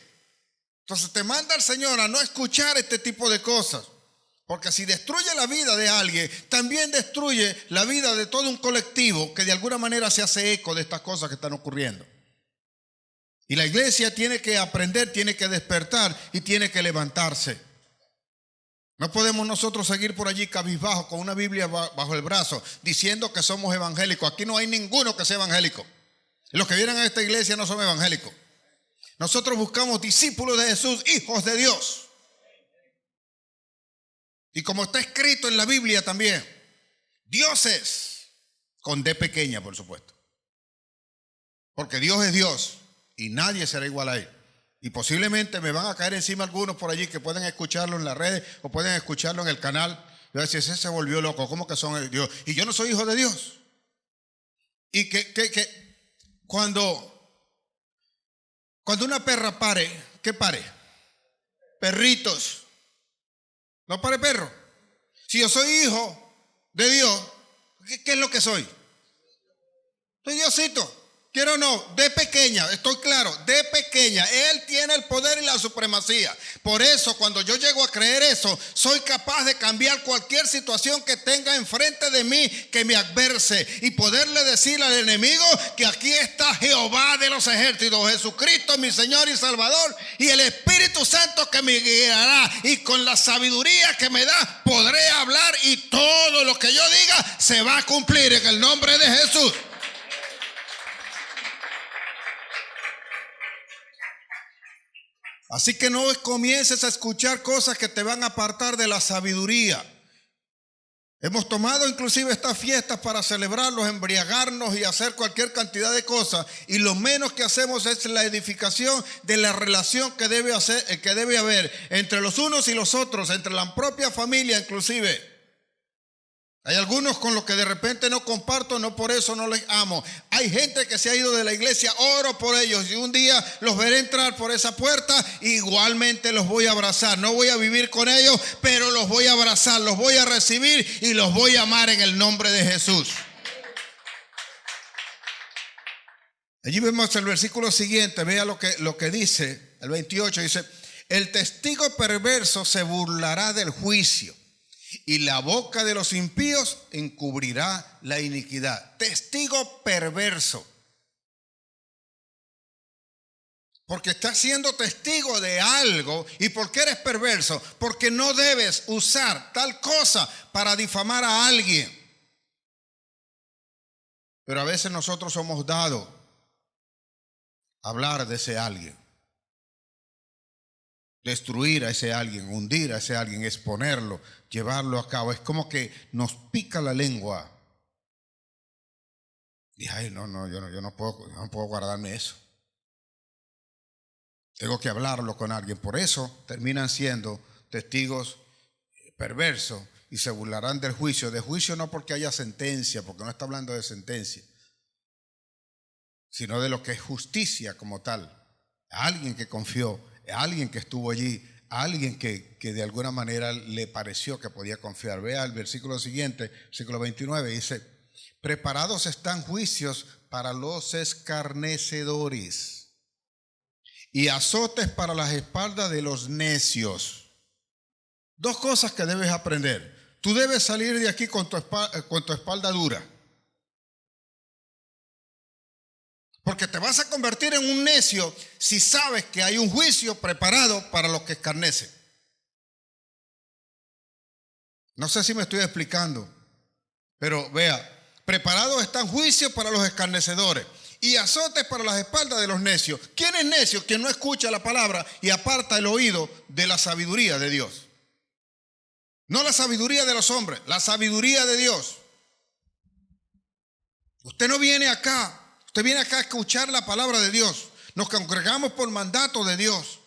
Entonces te manda el Señor a no escuchar este tipo de cosas. Porque si destruye la vida de alguien, también destruye la vida de todo un colectivo que de alguna manera se hace eco de estas cosas que están ocurriendo. Y la iglesia tiene que aprender, tiene que despertar y tiene que levantarse. No podemos nosotros seguir por allí cabizbajo con una Biblia bajo el brazo diciendo que somos evangélicos. Aquí no hay ninguno que sea evangélico. Los que vienen a esta iglesia no son evangélicos. Nosotros buscamos discípulos de Jesús, hijos de Dios. Y como está escrito en la Biblia también, dioses, con D pequeña por supuesto. Porque Dios es Dios y nadie será igual a Él. Y posiblemente me van a caer encima algunos por allí que pueden escucharlo en las redes o pueden escucharlo en el canal. Yo voy a decir: ese se volvió loco, ¿cómo que son Dios? Y yo no soy hijo de Dios. Y que cuando una perra pare, ¿qué pare? perritos. No pare perro. Si yo soy hijo de Dios, ¿qué es lo que soy? Soy Diosito. Quiero o no, de pequeña, estoy claro, de pequeña, Él tiene el poder y la supremacía. Por eso, cuando yo llego a creer eso, soy capaz de cambiar cualquier situación que tenga enfrente de mí que me adverse y poderle decir al enemigo que aquí está Jehová de los ejércitos, Jesucristo, mi Señor y Salvador, y el Espíritu Santo que me guiará, y con la sabiduría que me da podré hablar y todo lo que yo diga se va a cumplir en el nombre de Jesús. Así que no comiences a escuchar cosas que te van a apartar de la sabiduría. Hemos tomado inclusive estas fiestas para celebrarlos, embriagarnos y hacer cualquier cantidad de cosas. Y lo menos que hacemos es la edificación de la relación que debe haber entre los unos y los otros, entre la propia familia inclusive. Hay algunos con los que de repente no comparto, no por eso no les amo. Hay gente que se ha ido de la iglesia, oro por ellos y un día los veré entrar por esa puerta, igualmente los voy a abrazar. No voy a vivir con ellos, pero los voy a abrazar, los voy a recibir y los voy a amar en el nombre de Jesús. Allí vemos el versículo siguiente, vea lo que dice, el 28 dice: el testigo perverso se burlará del juicio, y la boca de los impíos encubrirá la iniquidad. Testigo perverso. Porque estás siendo testigo de algo. ¿Y por qué eres perverso? Porque no debes usar tal cosa para difamar a alguien. Pero a veces nosotros somos dados a hablar de ese alguien. Destruir a ese alguien, hundir a ese alguien, exponerlo, llevarlo a cabo. Es como que nos pica la lengua. Y ay, yo no puedo guardarme eso. Tengo que hablarlo con alguien. Por eso terminan siendo testigos perversos y se burlarán del juicio. De juicio no porque haya sentencia, porque no está hablando de sentencia, sino de lo que es justicia como tal. A alguien que confió, a alguien que estuvo allí, a alguien que de alguna manera le pareció que podía confiar. Vea el versículo siguiente, versículo 29, dice: preparados están juicios para los escarnecedores y azotes para las espaldas de los necios. Dos cosas que debes aprender. Tú debes salir de aquí con tu espalda dura. Porque te vas a convertir en un necio si sabes que hay un juicio preparado para los que escarnecen. No sé si me estoy explicando, pero vea, preparados están juicios para los escarnecedores y azotes para las espaldas de los necios. ¿Quién es necio? Quien no escucha la palabra y aparta el oído de la sabiduría de Dios. No la sabiduría de los hombres, la sabiduría de Dios. Usted no viene acá. Usted viene acá a escuchar la palabra de Dios. Nos congregamos por mandato de Dios.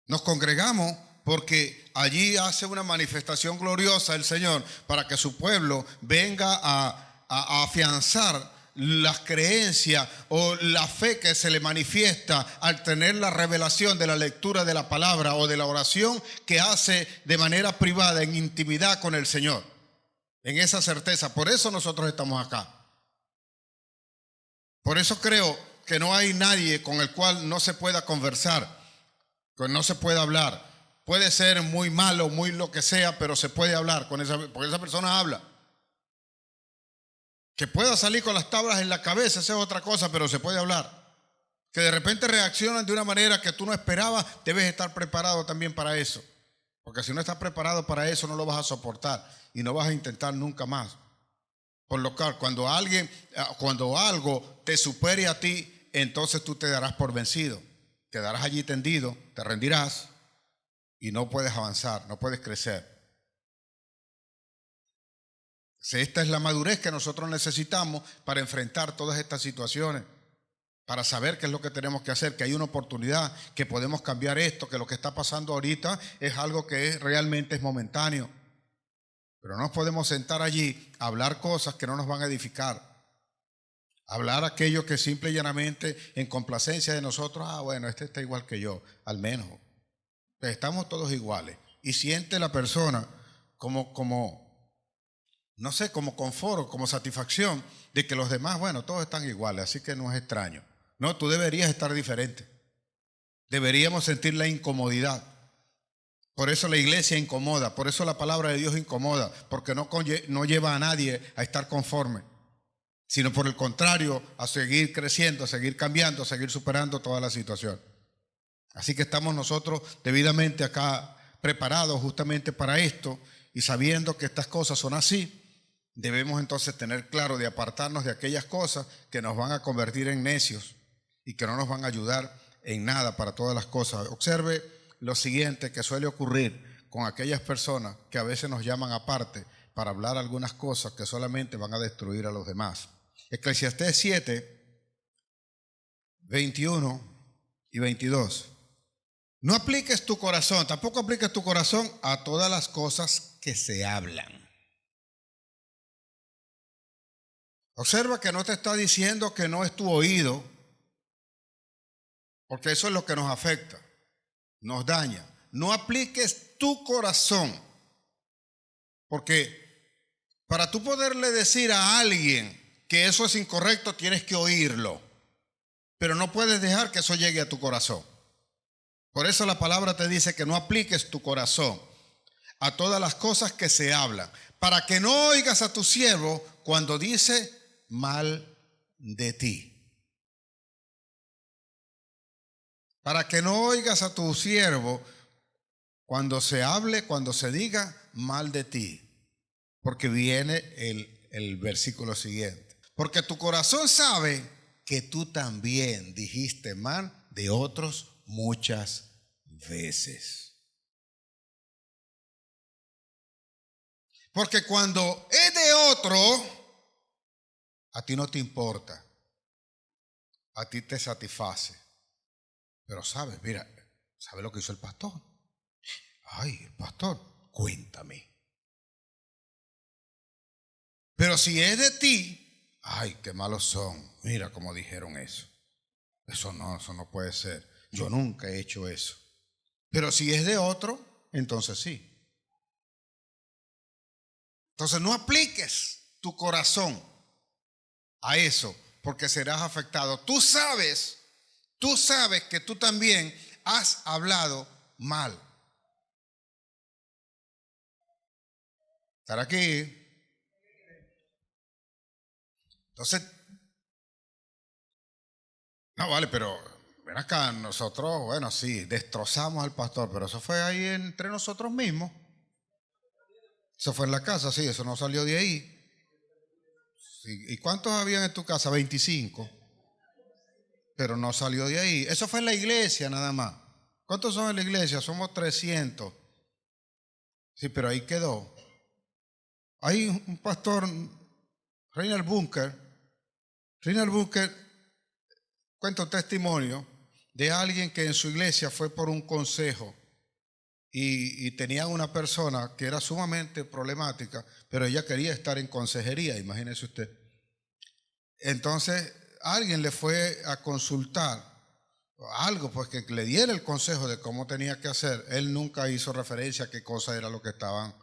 Nos congregamos porque allí hace una manifestación gloriosa el Señor para que su pueblo venga a afianzar las creencias o la fe que se le manifiesta al tener la revelación de la lectura de la palabra o de la oración que hace de manera privada, en intimidad con el Señor. En esa certeza. Por eso nosotros estamos acá. Por eso creo que no hay nadie con el cual no se pueda conversar, que no se pueda hablar. Puede ser muy malo, muy lo que sea, pero se puede hablar porque esa persona habla. Que pueda salir con las tablas en la cabeza, esa es otra cosa, pero se puede hablar. Que de repente reaccionan de una manera que tú no esperabas, debes estar preparado también para eso. Porque si no estás preparado para eso, no lo vas a soportar y no vas a intentar nunca más. Por lo cual, cuando algo te supere a ti, entonces tú te darás por vencido. Quedarás allí tendido, te rendirás y no puedes avanzar, no puedes crecer. Esta es la madurez que nosotros necesitamos para enfrentar todas estas situaciones, para saber qué es lo que tenemos que hacer, que hay una oportunidad, que podemos cambiar esto, que lo que está pasando ahorita es algo que realmente es momentáneo. Pero no nos podemos sentar allí a hablar cosas que no nos van a edificar. Hablar aquello que simple y llanamente en complacencia de nosotros, bueno, este está igual que yo, al menos. Estamos todos iguales. Y siente la persona no sé, como confort, como satisfacción de que los demás, bueno, todos están iguales, así que no es extraño. No, tú deberías estar diferente. Deberíamos sentir la incomodidad. Por eso la iglesia incomoda, por eso la palabra de Dios incomoda, porque no lleva a nadie a estar conforme, sino por el contrario, a seguir creciendo, a seguir cambiando, a seguir superando toda la situación. Así que estamos nosotros debidamente acá preparados justamente para esto, y sabiendo que estas cosas son así, debemos entonces tener claro de apartarnos de aquellas cosas que nos van a convertir en necios y que no nos van a ayudar en nada para todas las cosas. Observe lo siguiente que suele ocurrir con aquellas personas que a veces nos llaman aparte para hablar algunas cosas que solamente van a destruir a los demás. Eclesiastés 7, 21 y 22. No apliques tu corazón, tampoco apliques tu corazón a todas las cosas que se hablan. Observa que no te está diciendo que no es tu oído, porque eso es lo que nos afecta, nos daña. No apliques tu corazón, porque para tú poderle decir a alguien que eso es incorrecto, tienes que oírlo, pero no puedes dejar que eso llegue a tu corazón. Por eso la palabra te dice que no apliques tu corazón a todas las cosas que se hablan, para que no oigas a tu siervo cuando dice mal de ti. Para que no oigas a tu siervo cuando se hable, cuando se diga mal de ti. Porque viene el versículo siguiente. Porque tu corazón sabe que tú también dijiste mal de otros muchas veces. Porque cuando es de otro, a ti no te importa, a ti te satisface. Pero sabes, mira, ¿sabes lo que hizo el pastor? Ay, el pastor, cuéntame. Pero si es de ti, ay, qué malos son. Mira cómo dijeron eso. Eso no puede ser. Yo nunca he hecho eso. Pero si es de otro, entonces sí. Entonces no apliques tu corazón a eso, porque serás afectado. Tú sabes que tú también has hablado mal. ¿Estar aquí? Entonces, no vale, pero ven acá, nosotros, bueno, sí, destrozamos al pastor, pero eso fue ahí entre nosotros mismos. Eso fue en la casa, sí, eso no salió de ahí. Sí, ¿y cuántos habían en tu casa? 25. Pero no salió de ahí. Eso fue en la iglesia nada más. ¿Cuántos son en la iglesia? Somos 300. Sí, pero ahí quedó. Hay un pastor, Reinhard Bunker. Reinhard Bunker cuenta un testimonio de alguien que en su iglesia fue por un consejo y tenía una persona que era sumamente problemática, pero ella quería estar en consejería, imagínese usted. Entonces alguien le fue a consultar algo, pues que le diera el consejo de cómo tenía que hacer. Él nunca hizo referencia a qué cosa era lo que estaban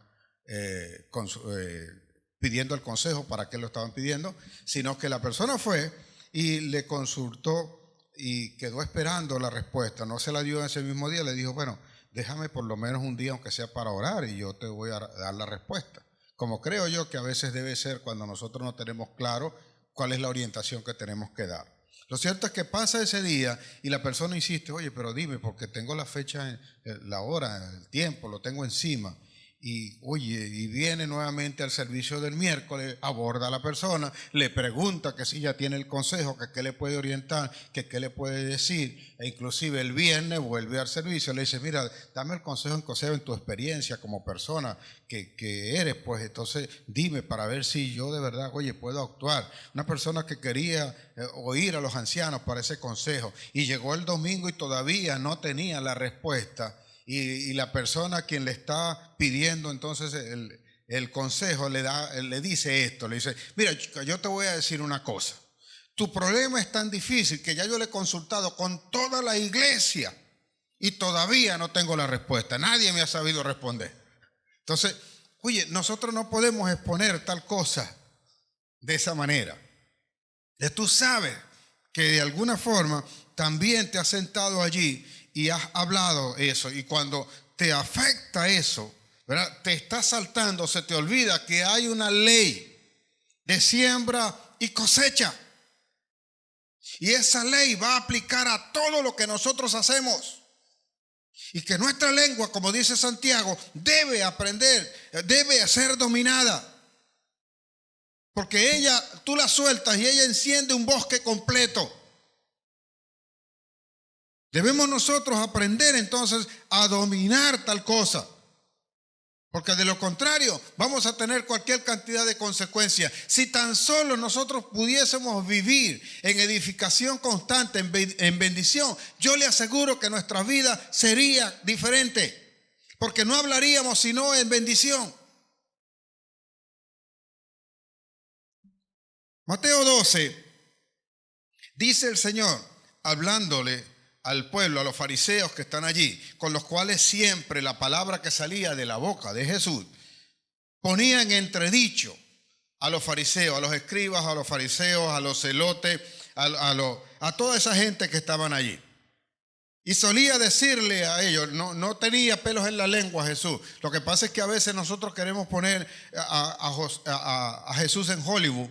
pidiendo el consejo, para qué lo estaban pidiendo, sino que la persona fue y le consultó y quedó esperando la respuesta. No se la dio ese mismo día, le dijo, bueno, déjame por lo menos un día, aunque sea para orar, y yo te voy a dar la respuesta. Como creo yo que a veces debe ser cuando nosotros no tenemos claro cuál es la orientación que tenemos que dar. Lo cierto es que pasa ese día y la persona insiste, oye, pero dime, porque tengo la fecha, la hora, el tiempo, lo tengo encima. Y oye, y viene nuevamente al servicio del miércoles, aborda a la persona, le pregunta que si ya tiene el consejo, que qué le puede orientar, que qué le puede decir, e inclusive el viernes vuelve al servicio, le dice, mira, dame el consejo en tu experiencia como persona que eres, pues entonces dime para ver si yo de verdad, oye, puedo actuar. Una persona que quería oír a los ancianos para ese consejo y llegó el domingo y todavía no tenía la respuesta. Y la persona a quien le está pidiendo entonces el consejo le dice esto, le dice, mira, chica, yo te voy a decir una cosa. Tu problema es tan difícil que ya yo le he consultado con toda la iglesia y todavía no tengo la respuesta. Nadie me ha sabido responder. Entonces, oye, nosotros no podemos exponer tal cosa de esa manera. Tú sabes que de alguna forma también te has sentado allí y has hablado eso. Y cuando te afecta eso, ¿verdad? Te está saltando, se te olvida que hay una ley de siembra y cosecha. Y esa ley va a aplicar a todo lo que nosotros hacemos. Y que nuestra lengua, como dice Santiago, debe aprender, debe ser dominada. Porque ella, tú la sueltas y ella enciende un bosque completo. Debemos nosotros aprender entonces a dominar tal cosa. Porque de lo contrario vamos a tener cualquier cantidad de consecuencias. Si tan solo nosotros pudiésemos vivir en edificación constante, en bendición, yo le aseguro que nuestra vida sería diferente. Porque no hablaríamos sino en bendición. Mateo 12, dice el Señor, hablándole al pueblo, a los fariseos que están allí, con los cuales siempre la palabra que salía de la boca de Jesús ponía en entredicho a los fariseos, a los escribas, a los fariseos, a los celotes, a toda esa gente que estaban allí. Y solía decirle a ellos, no tenía pelos en la lengua Jesús. Lo que pasa es que a veces nosotros queremos poner a Jesús en Hollywood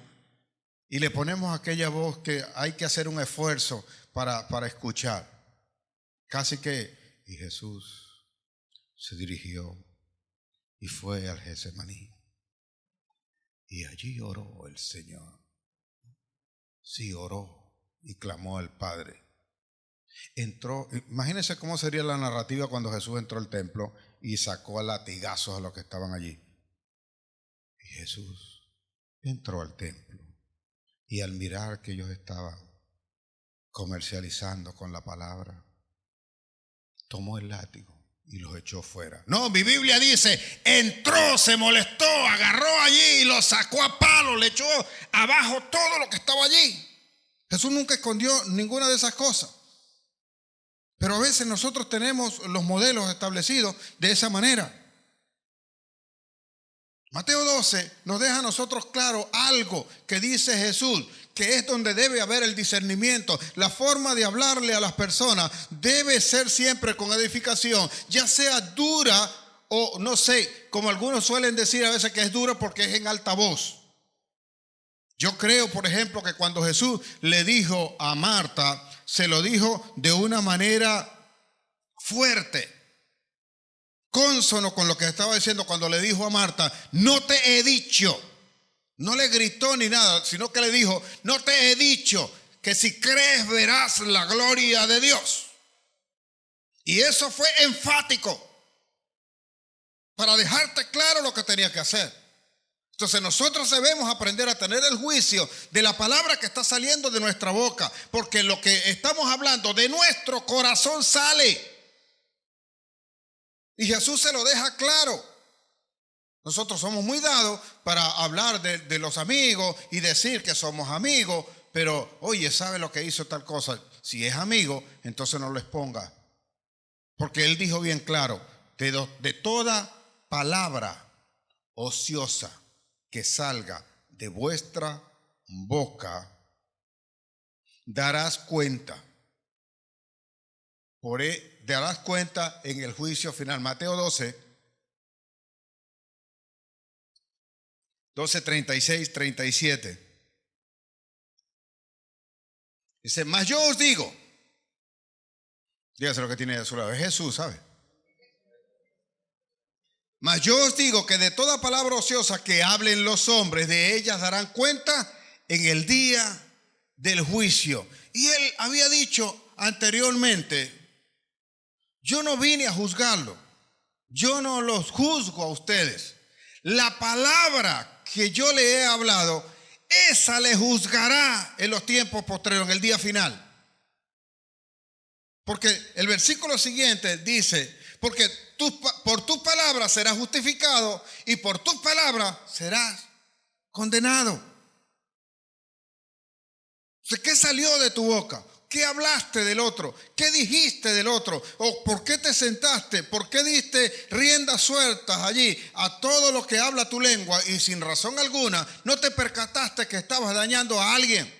y le ponemos aquella voz que hay que hacer un esfuerzo para escuchar. Casi que, y Jesús se dirigió y fue al Getsemaní. Y allí oró el Señor. Sí, oró y clamó al Padre. Entró, imagínense cómo sería la narrativa cuando Jesús entró al templo y sacó a latigazos a los que estaban allí. Y Jesús entró al templo y al mirar que ellos estaban comercializando con la palabra, tomó el látigo y los echó fuera. No, mi Biblia dice, entró, se molestó, agarró allí y lo sacó a palo, le echó abajo todo lo que estaba allí. Jesús nunca escondió ninguna de esas cosas. Pero a veces nosotros tenemos los modelos establecidos de esa manera. Mateo 12 nos deja a nosotros claro algo que dice Jesús, que es donde debe haber el discernimiento. La forma de hablarle a las personas debe ser siempre con edificación, ya sea dura o no sé, como algunos suelen decir a veces que es dura porque es en alta voz. Yo creo, por ejemplo, que cuando Jesús le dijo a Marta, se lo dijo de una manera fuerte, cónsono con lo que estaba diciendo cuando le dijo a Marta, no te he dicho, no le gritó ni nada, sino que le dijo, no te he dicho que si crees verás la gloria de Dios. Y eso fue enfático para dejarte claro lo que tenía que hacer. Entonces nosotros debemos aprender a tener el juicio de la palabra que está saliendo de nuestra boca, porque lo que estamos hablando de nuestro corazón sale. Y Jesús se lo deja claro. Nosotros somos muy dados para hablar de los amigos y decir que somos amigos, pero oye, ¿sabe lo que hizo tal cosa? Si es amigo, entonces no lo exponga. Porque Él dijo bien claro, de toda palabra ociosa que salga de vuestra boca, darás cuenta. Darás cuenta en el juicio final. Mateo 12, 36, 37. Dice, mas yo os digo, dígase lo que tiene a su lado, es Jesús, ¿sabe? Mas yo os digo que de toda palabra ociosa que hablen los hombres, de ellas darán cuenta en el día del juicio. Y él había dicho anteriormente, yo no vine a juzgarlo, yo no los juzgo a ustedes. La palabra que yo le he hablado, esa le juzgará en los tiempos posteriores, en el día final. Porque el versículo siguiente dice, porque por tus palabras serás justificado y por tus palabras serás condenado. Entonces, ¿qué salió de tu boca? ¿Qué hablaste del otro? ¿Qué dijiste del otro? ¿O por qué te sentaste? ¿Por qué diste riendas sueltas allí a todo lo que habla tu lengua y sin razón alguna no te percataste que estabas dañando a alguien?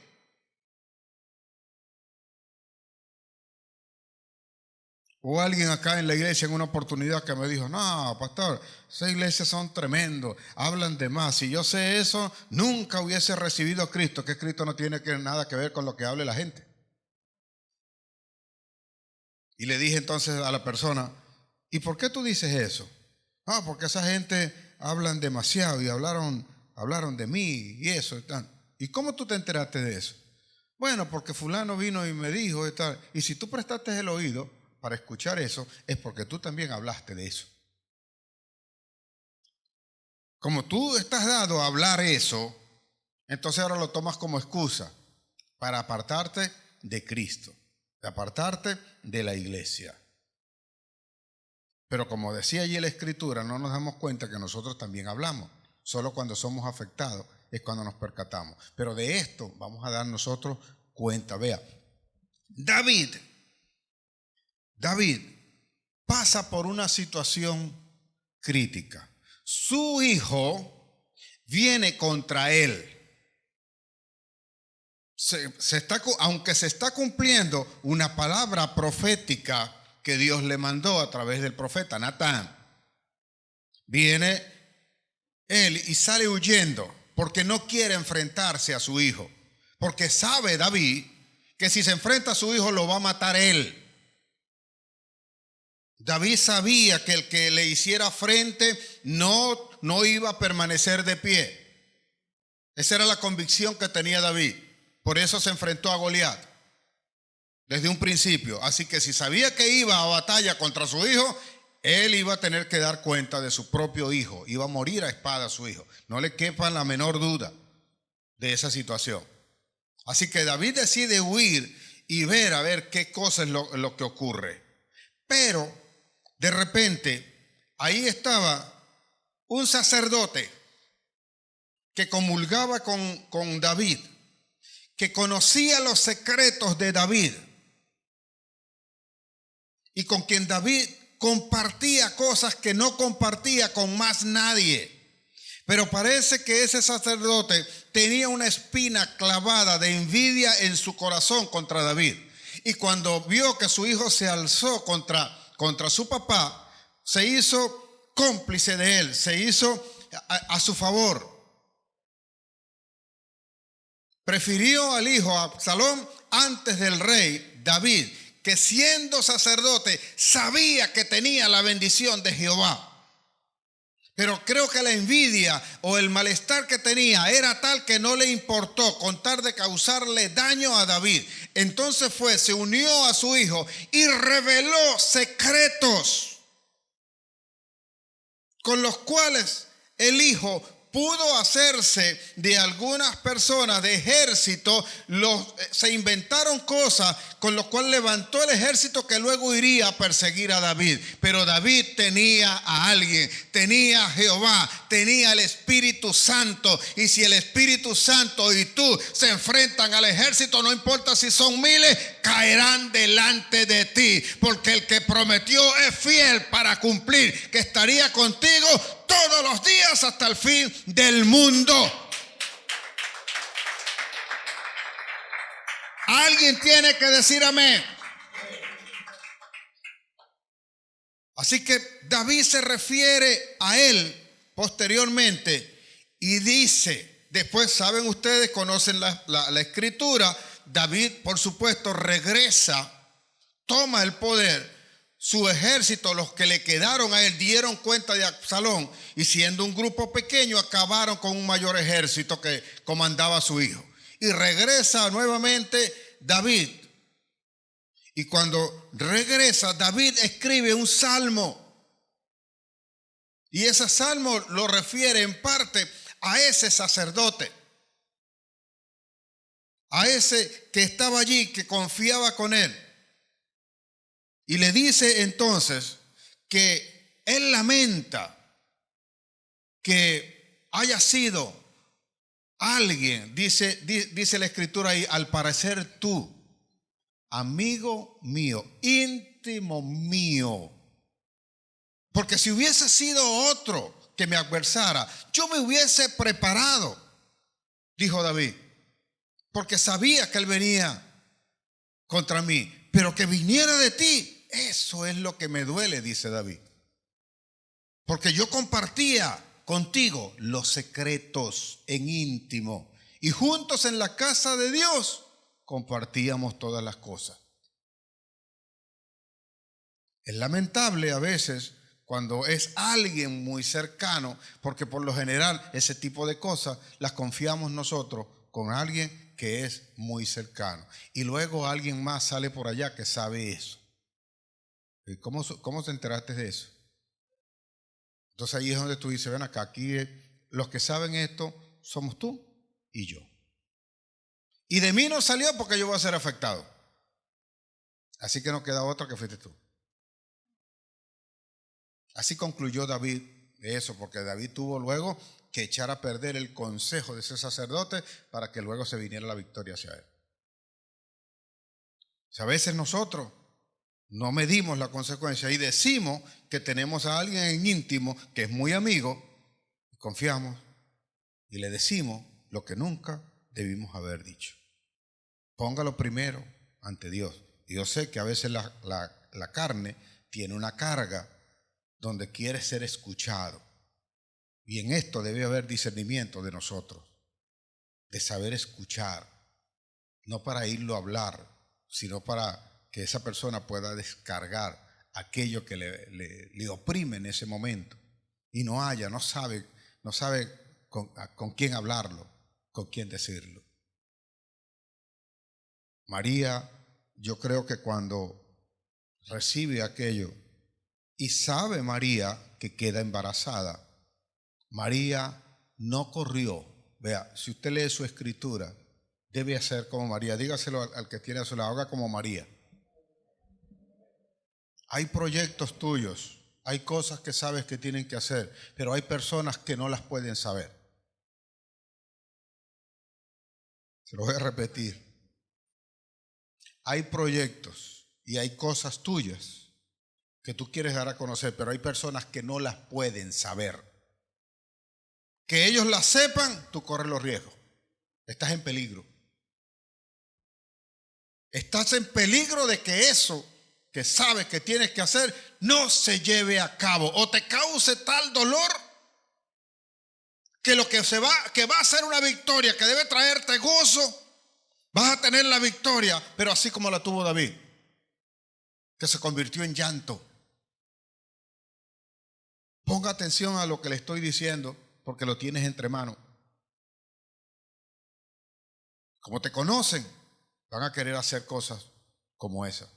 O alguien acá en la iglesia en una oportunidad que me dijo, no, pastor, esas iglesias son tremendos, hablan de más. Si yo sé eso, nunca hubiese recibido a Cristo, que Cristo no tiene nada que ver con lo que hable la gente. Y le dije entonces a la persona, ¿y por qué tú dices eso? Ah, porque esa gente hablan demasiado y hablaron de mí y eso y tal. ¿Y cómo tú te enteraste de eso? Bueno, porque fulano vino y me dijo y tal. Y si tú prestaste el oído para escuchar eso, es porque tú también hablaste de eso. Como tú estás dado a hablar eso, entonces ahora lo tomas como excusa para apartarte de Cristo, de apartarte de la iglesia. Pero como decía allí la Escritura, no nos damos cuenta que nosotros también hablamos. Solo cuando somos afectados es cuando nos percatamos. Pero de esto vamos a dar nosotros cuenta. Vea, David pasa por una situación crítica. Su hijo viene contra él. Aunque se está cumpliendo una palabra profética que Dios le mandó a través del profeta Natán, viene él y sale huyendo porque no quiere enfrentarse a su hijo, porque sabe David que si se enfrenta a su hijo lo va a matar él. David sabía que el que le hiciera frente no iba a permanecer de pie. Esa era la convicción que tenía David. Por eso se enfrentó a Goliat desde un principio. Así que si sabía que iba a batalla contra su hijo, él iba a tener que dar cuenta de su propio hijo. Iba a morir a espada su hijo. No le quepa la menor duda de esa situación. Así que David decide huir y ver a ver qué cosa es lo que ocurre. Pero de repente ahí estaba un sacerdote que comulgaba con David, que conocía los secretos de David y con quien David compartía cosas que no compartía con más nadie. Pero parece que ese sacerdote tenía una espina clavada de envidia en su corazón contra David. Y cuando vio que su hijo se alzó contra su papá, se hizo cómplice de él, se hizo a su favor. Prefirió al hijo Absalón antes del rey David, que siendo sacerdote sabía que tenía la bendición de Jehová. Pero creo que la envidia o el malestar que tenía era tal que no le importó con tal de causarle daño a David. Entonces se unió a su hijo y reveló secretos con los cuales el hijo pudo hacerse de algunas personas de ejército. Se inventaron cosas con lo cual levantó el ejército que luego iría a perseguir a David. Pero David tenía a alguien, tenía a Jehová, tenía el Espíritu Santo. Y si el Espíritu Santo y tú se enfrentan al ejército, no importa si son miles, caerán delante de ti. Porque el que prometió es fiel para cumplir, que estaría contigo todos los días hasta el fin del mundo. Alguien tiene que decir amén. Así que David se refiere a él posteriormente y dice, después saben ustedes, conocen la escritura, David por supuesto regresa, toma el poder. Su ejército, los que le quedaron a él, dieron cuenta de Absalón y siendo un grupo pequeño acabaron con un mayor ejército que comandaba su hijo. Y regresa nuevamente David. Y cuando regresa, David escribe un salmo. Y ese salmo lo refiere en parte a ese sacerdote, a ese que estaba allí, que confiaba con él. Y le dice entonces que él lamenta que haya sido alguien, dice la escritura ahí, al parecer tú, amigo mío, íntimo mío. Porque si hubiese sido otro que me adversara, yo me hubiese preparado, dijo David, porque sabía que él venía contra mí, pero que viniera de ti, eso es lo que me duele, dice David. Porque yo compartía contigo los secretos en íntimo y juntos en la casa de Dios compartíamos todas las cosas. Es lamentable a veces cuando es alguien muy cercano, porque por lo general ese tipo de cosas las confiamos nosotros con alguien que es muy cercano. Y luego alguien más sale por allá que sabe eso. ¿Cómo te enteraste de eso? Entonces ahí es donde tú dices, ven acá, aquí los que saben esto somos tú y yo. Y de mí no salió porque yo voy a ser afectado. Así que no queda otra que fuiste tú. Así concluyó David eso, porque David tuvo luego que echar a perder el consejo de ese sacerdote para que luego se viniera la victoria hacia él. O sea, a veces nosotros no medimos la consecuencia y decimos que tenemos a alguien en íntimo que es muy amigo, y confiamos y le decimos lo que nunca debimos haber dicho. Póngalo primero ante Dios. Y yo sé que a veces la carne tiene una carga donde quiere ser escuchado. Y en esto debe haber discernimiento de nosotros, de saber escuchar, no para irlo a hablar, sino para que esa persona pueda descargar aquello que le oprime en ese momento. Y no sabe con quién hablarlo, con quién decirlo. María, yo creo que cuando recibe aquello y sabe María que queda embarazada, María no corrió. Vea, si usted lee su escritura, debe hacer como María. Dígaselo al que tiene a su lado, haga como María. Hay proyectos tuyos, hay cosas que sabes que tienen que hacer, pero hay personas que no las pueden saber. Se lo voy a repetir. Hay proyectos y hay cosas tuyas que tú quieres dar a conocer, pero hay personas que no las pueden saber. Que ellos las sepan, tú corres los riesgos. Estás en peligro. Estás en peligro de que eso que sabes que tienes que hacer no se lleve a cabo o te cause tal dolor que lo que va a ser una victoria que debe traerte gozo, vas a tener la victoria, pero así como la tuvo David, que se convirtió en llanto. Ponga atención a lo que le estoy diciendo porque lo tienes entre manos. Como te conocen, van a querer hacer cosas como esa.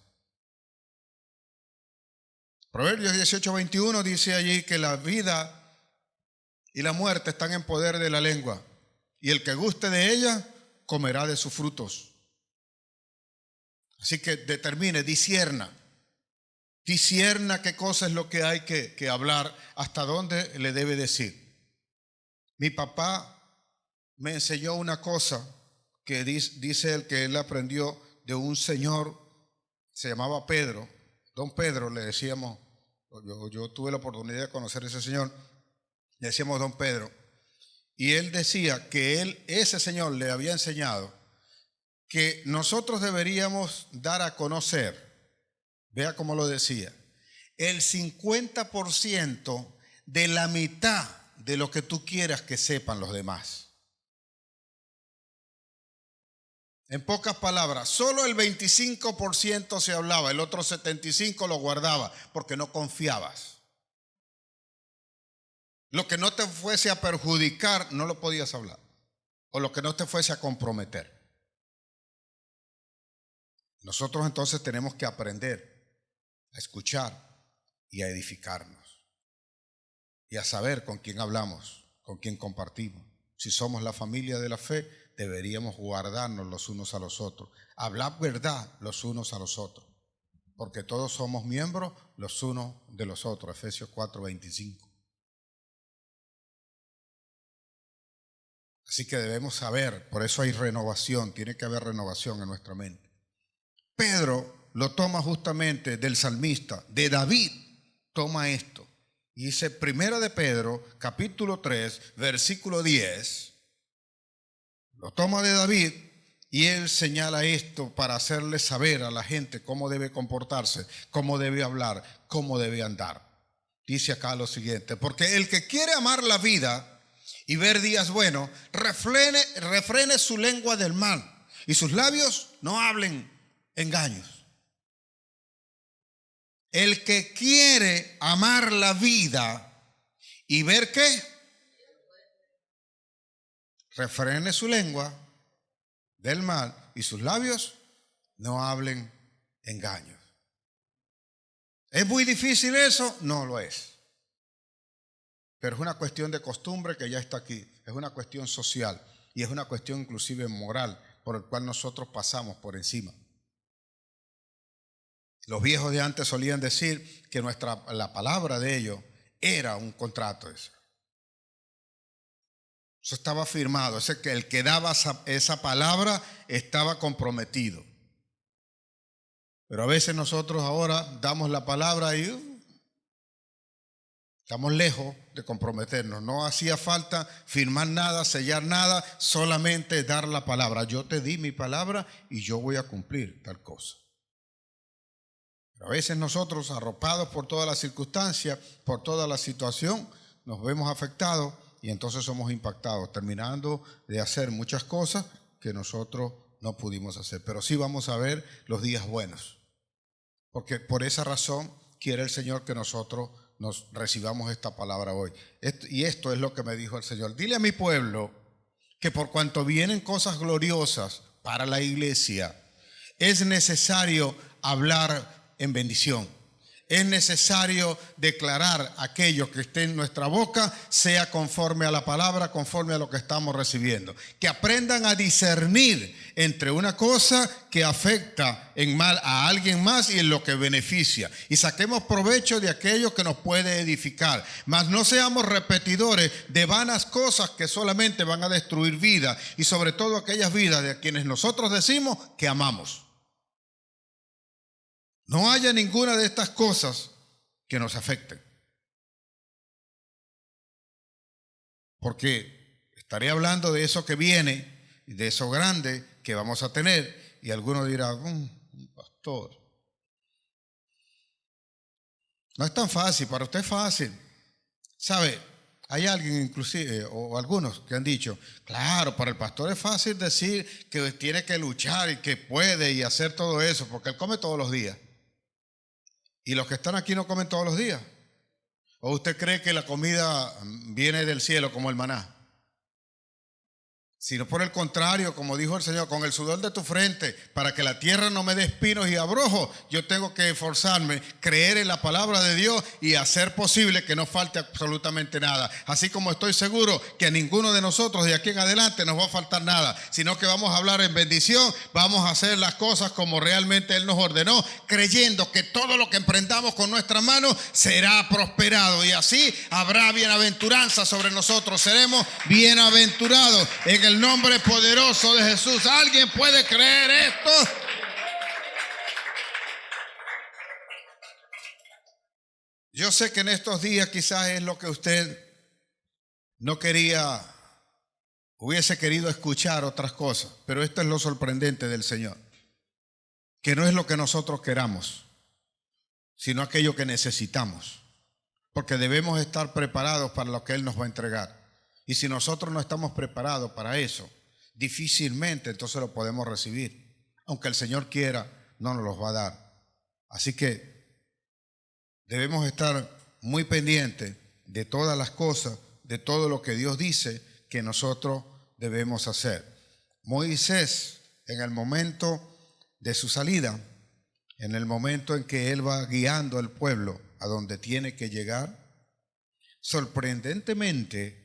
Proverbios 18:21 dice allí que la vida y la muerte están en poder de la lengua, y el que guste de ella comerá de sus frutos. Así que determine, discierna qué cosa es lo que hay que hablar, hasta dónde le debe decir. Mi papá me enseñó una cosa que dice él que él aprendió de un señor, se llamaba Pedro, don Pedro le decíamos, yo tuve la oportunidad de conocer a ese señor, le decíamos don Pedro, y él decía que ese señor le había enseñado que nosotros deberíamos dar a conocer, vea cómo lo decía, el 50% de la mitad de lo que tú quieras que sepan los demás. En pocas palabras, solo el 25% se hablaba, el otro 75% lo guardaba porque no confiabas. Lo que no te fuese a perjudicar no lo podías hablar, o lo que no te fuese a comprometer. Nosotros entonces tenemos que aprender a escuchar y a edificarnos y a saber con quién hablamos, con quién compartimos. Si somos la familia de la fe, deberíamos guardarnos los unos a los otros, hablar verdad los unos a los otros, porque todos somos miembros los unos de los otros. Efesios 4:25. Así que debemos saber, por eso hay renovación, tiene que haber renovación en nuestra mente. Pedro lo toma justamente del salmista, de David, toma esto. Y dice, primera de Pedro, capítulo 3, versículo 10, lo toma de David y él señala esto para hacerle saber a la gente cómo debe comportarse, cómo debe hablar, cómo debe andar. Dice acá lo siguiente, porque el que quiere amar la vida y ver días buenos, refrene su lengua del mal y sus labios no hablen engaños. El que quiere amar la vida y ver qué, refrene su lengua del mal y sus labios no hablen engaños. ¿Es muy difícil eso? No lo es. Pero es una cuestión de costumbre que ya está aquí. Es una cuestión social y es una cuestión inclusive moral por el cual nosotros pasamos por encima. Los viejos de antes solían decir que la palabra de ellos era un contrato. Eso estaba firmado. Que el que daba esa palabra estaba comprometido. Pero a veces nosotros ahora damos la palabra y estamos lejos de comprometernos. No hacía falta firmar nada, sellar nada, solamente dar la palabra. Yo te di mi palabra y yo voy a cumplir tal cosa. Pero a veces nosotros, arropados por todas las circunstancias, por toda la situación, nos vemos afectados y entonces somos impactados, terminando de hacer muchas cosas que nosotros no pudimos hacer. Pero sí vamos a ver los días buenos. Porque por esa razón quiere el Señor que nosotros nos recibamos esta palabra hoy. Y esto es lo que me dijo el Señor. Dile a mi pueblo que por cuanto vienen cosas gloriosas para la iglesia, es necesario hablar en bendición. Es necesario declarar aquello que esté en nuestra boca, sea conforme a la palabra, conforme a lo que estamos recibiendo. Que aprendan a discernir entre una cosa que afecta en mal a alguien más y en lo que beneficia. Y saquemos provecho de aquello que nos puede edificar. Mas no seamos repetidores de vanas cosas que solamente van a destruir vidas. Y sobre todo aquellas vidas de quienes nosotros decimos que amamos. No haya ninguna de estas cosas que nos afecten. Porque estaré hablando de eso que viene, de eso grande que vamos a tener. Y algunos dirán, pastor, no es tan fácil, para usted es fácil. ¿Sabe? Hay alguien inclusive, o algunos que han dicho, claro, para el pastor es fácil decir que tiene que luchar y que puede y hacer todo eso, porque él come todos los días. ¿Y los que están aquí no comen todos los días? ¿O usted cree que la comida viene del cielo como el maná? Sino por el contrario, como dijo el Señor, con el sudor de tu frente, para que la tierra no me dé espinos y abrojos, yo tengo que esforzarme, creer en la palabra de Dios y hacer posible que no falte absolutamente nada. Así como estoy seguro que a ninguno de nosotros de aquí en adelante nos va a faltar nada, sino que vamos a hablar en bendición, vamos a hacer las cosas como realmente Él nos ordenó, creyendo que todo lo que emprendamos con nuestras manos será prosperado y así habrá bienaventuranza sobre nosotros, seremos bienaventurados en el nombre poderoso de Jesús. ¿Alguien puede creer esto? Yo sé que en estos días quizás es lo que usted no hubiese querido escuchar otras cosas, pero esto es lo sorprendente del Señor, que no es lo que nosotros queramos, sino aquello que necesitamos, porque debemos estar preparados para lo que Él nos va a entregar. Y si nosotros no estamos preparados para eso, difícilmente entonces lo podemos recibir. Aunque el Señor quiera, no nos los va a dar. Así que debemos estar muy pendientes de todas las cosas, de todo lo que Dios dice que nosotros debemos hacer. Moisés, en el momento de su salida, en el momento en que él va guiando al pueblo a donde tiene que llegar, sorprendentemente,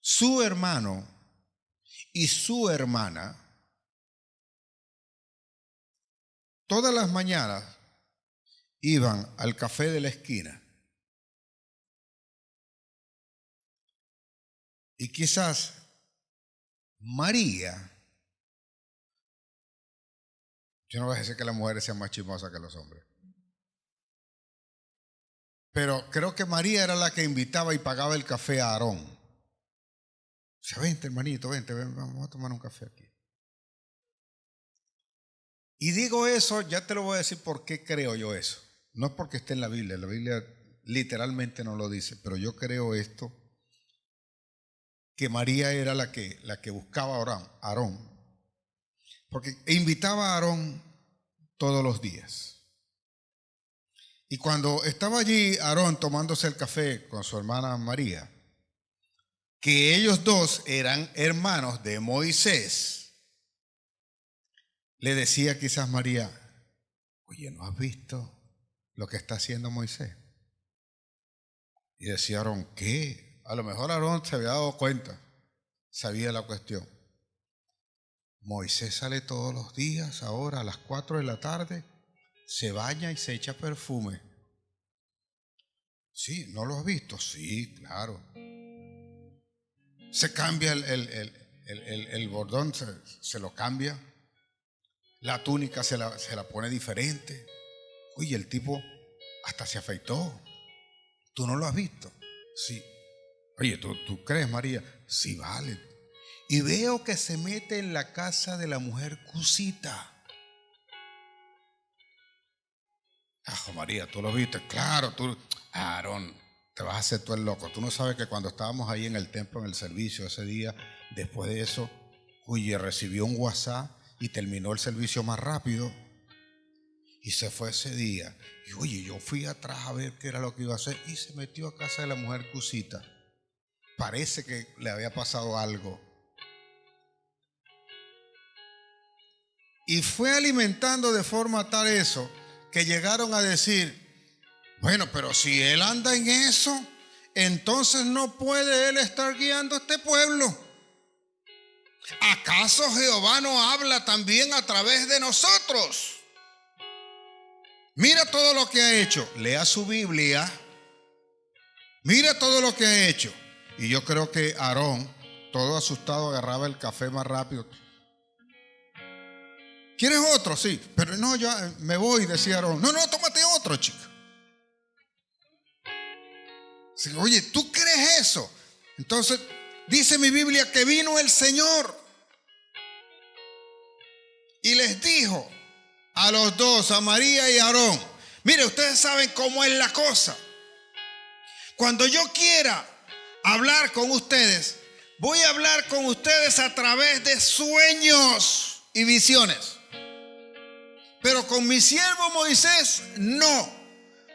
su hermano y su hermana todas las mañanas iban al café de la esquina. Y quizás María Yo no voy a decir que las mujeres sean más chismosas que los hombres. Pero creo que María era la que invitaba y pagaba el café a Aarón. O sea, vente, hermanito, vente, vamos a tomar un café aquí. Y digo eso, ya te lo voy a decir por qué creo yo eso. No es porque esté en la Biblia literalmente no lo dice, pero yo creo esto, que María era la que buscaba a Aarón, porque invitaba a Aarón todos los días. Y cuando estaba allí Aarón tomándose el café con su hermana María, que ellos dos eran hermanos de Moisés, le decía quizás María, oye, ¿no has visto lo que está haciendo Moisés? Y decía Aarón, ¿qué? A lo mejor Aarón se había dado cuenta, sabía la cuestión. Moisés sale todos los días, ahora a las 4 de la tarde, se baña y se echa perfume. Sí, ¿no lo has visto? Sí, claro. Se cambia el bordón, se lo cambia. La túnica se la pone diferente. Oye, el tipo hasta se afeitó. ¿Tú no lo has visto? Sí. Oye, ¿tú crees, María? Sí, vale. Y veo que se mete en la casa de la mujer cusita. María, ¿tú lo viste? Claro, tú, Aarón, te vas a hacer tú el loco. Tú no sabes que cuando estábamos ahí en el templo, en el servicio ese día, después de eso, oye, recibió un WhatsApp y terminó el servicio más rápido. Y se fue ese día. Y oye, yo fui atrás a ver qué era lo que iba a hacer y se metió a casa de la mujer cusita. Parece que le había pasado algo. Y fue alimentando de forma tal eso que llegaron a decir, bueno, pero si él anda en eso, entonces no puede él estar guiando a este pueblo. ¿Acaso Jehová no habla también a través de nosotros? Mira todo lo que ha hecho. Lea su Biblia. Mira todo lo que ha hecho. Y yo creo que Aarón, todo asustado, agarraba el café más rápido. ¿Quieres otro? Sí. Pero no, yo me voy, decía Aarón. No, tómate otro, chica. Oye, ¿tú crees eso? Entonces, dice mi Biblia que vino el Señor y les dijo a los dos, a María y a Aarón, mire, ustedes saben cómo es la cosa. Cuando yo quiera hablar con ustedes, voy a hablar con ustedes a través de sueños y visiones. Pero con mi siervo Moisés, no.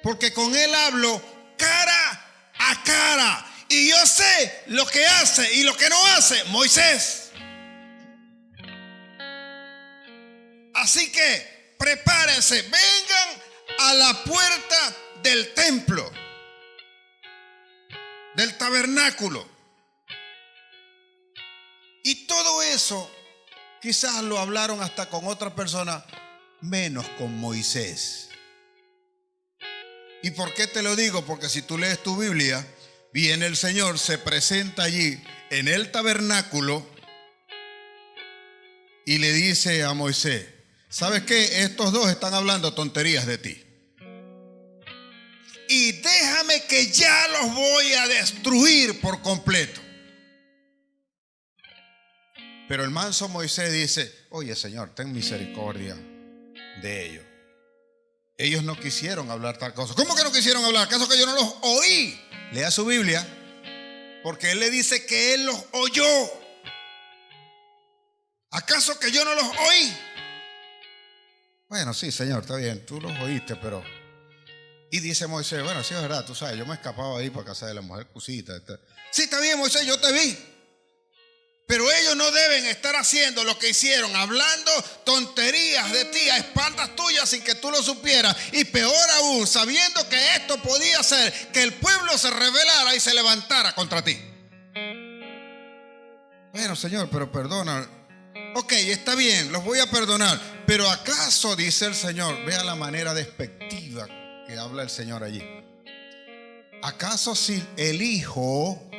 Porque con él hablo cara a cara. Y yo sé lo que hace y lo que no hace Moisés. Así que prepárense, vengan a la puerta del templo, del tabernáculo. Y todo eso quizás lo hablaron hasta con otra persona, menos con Moisés. ¿Y por qué te lo digo? Porque si tú lees tu Biblia, viene el Señor, se presenta allí en el tabernáculo y le dice a Moisés, ¿sabes qué? Estos dos están hablando tonterías de ti. Y déjame que ya los voy a destruir por completo. Pero el manso Moisés dice, oye, Señor, ten misericordia de ellos. Ellos no quisieron hablar tal cosa. ¿Cómo que no quisieron hablar? ¿Acaso que yo no los oí? Lea su Biblia, porque él le dice que él los oyó. ¿Acaso que yo no los oí? Bueno, sí, Señor, está bien, tú los oíste, pero... Y dice Moisés, bueno, sí es verdad, tú sabes, yo me escapaba ahí para casa de la mujer cusita. Sí, está bien, Moisés, yo te vi. Pero ellos no deben estar haciendo lo que hicieron, hablando tonterías de ti a espaldas tuyas sin que tú lo supieras. Y peor aún, sabiendo que esto podía hacer que el pueblo se rebelara y se levantara contra ti. Bueno, Señor, pero perdona. Ok, está bien, los voy a perdonar. Pero ¿acaso, dice el Señor, vea la manera despectiva que habla el Señor allí? ¿Acaso si el hijo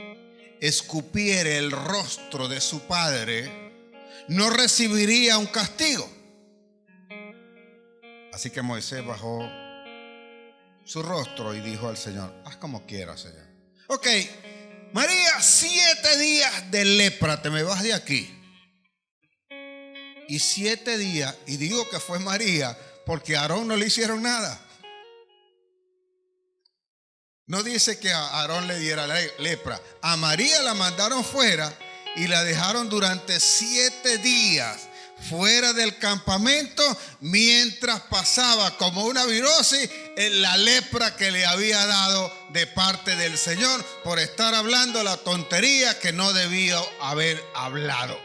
escupiere el rostro de su padre, no recibiría un castigo? Así que Moisés bajó su rostro y dijo al Señor: haz como quieras, Señor. Ok, María, 7 días de lepra, te me vas de aquí. Y 7 días, y digo que fue María porque a Aarón no le hicieron nada. No dice que a Aarón le diera lepra. A María la mandaron fuera y la dejaron durante 7 días fuera del campamento mientras pasaba como una virosis en la lepra que le había dado de parte del Señor por estar hablando la tontería que no debía haber hablado.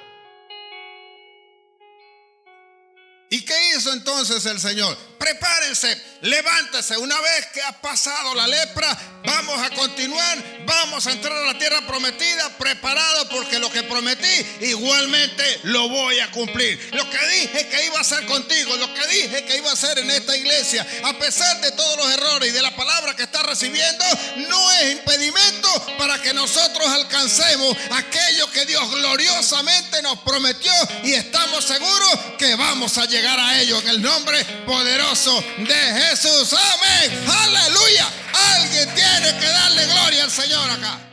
¿Y qué hizo entonces el Señor? Prepárense, levántese. Una vez que ha pasado la lepra, vamos a continuar, vamos a entrar a la tierra prometida, preparado, porque lo que prometí igualmente lo voy a cumplir. Lo que dije que iba a hacer contigo, lo que dije que iba a hacer en esta iglesia, a pesar de todos los errores y de la palabra que está recibiendo, no es impedimento para que nosotros alcancemos aquello que Dios gloriosamente nos prometió, y estamos seguros que vamos a llegar a ello en el nombre poderoso de Jesús. Amén. Aleluya. Alguien tiene que darle gloria al Señor acá.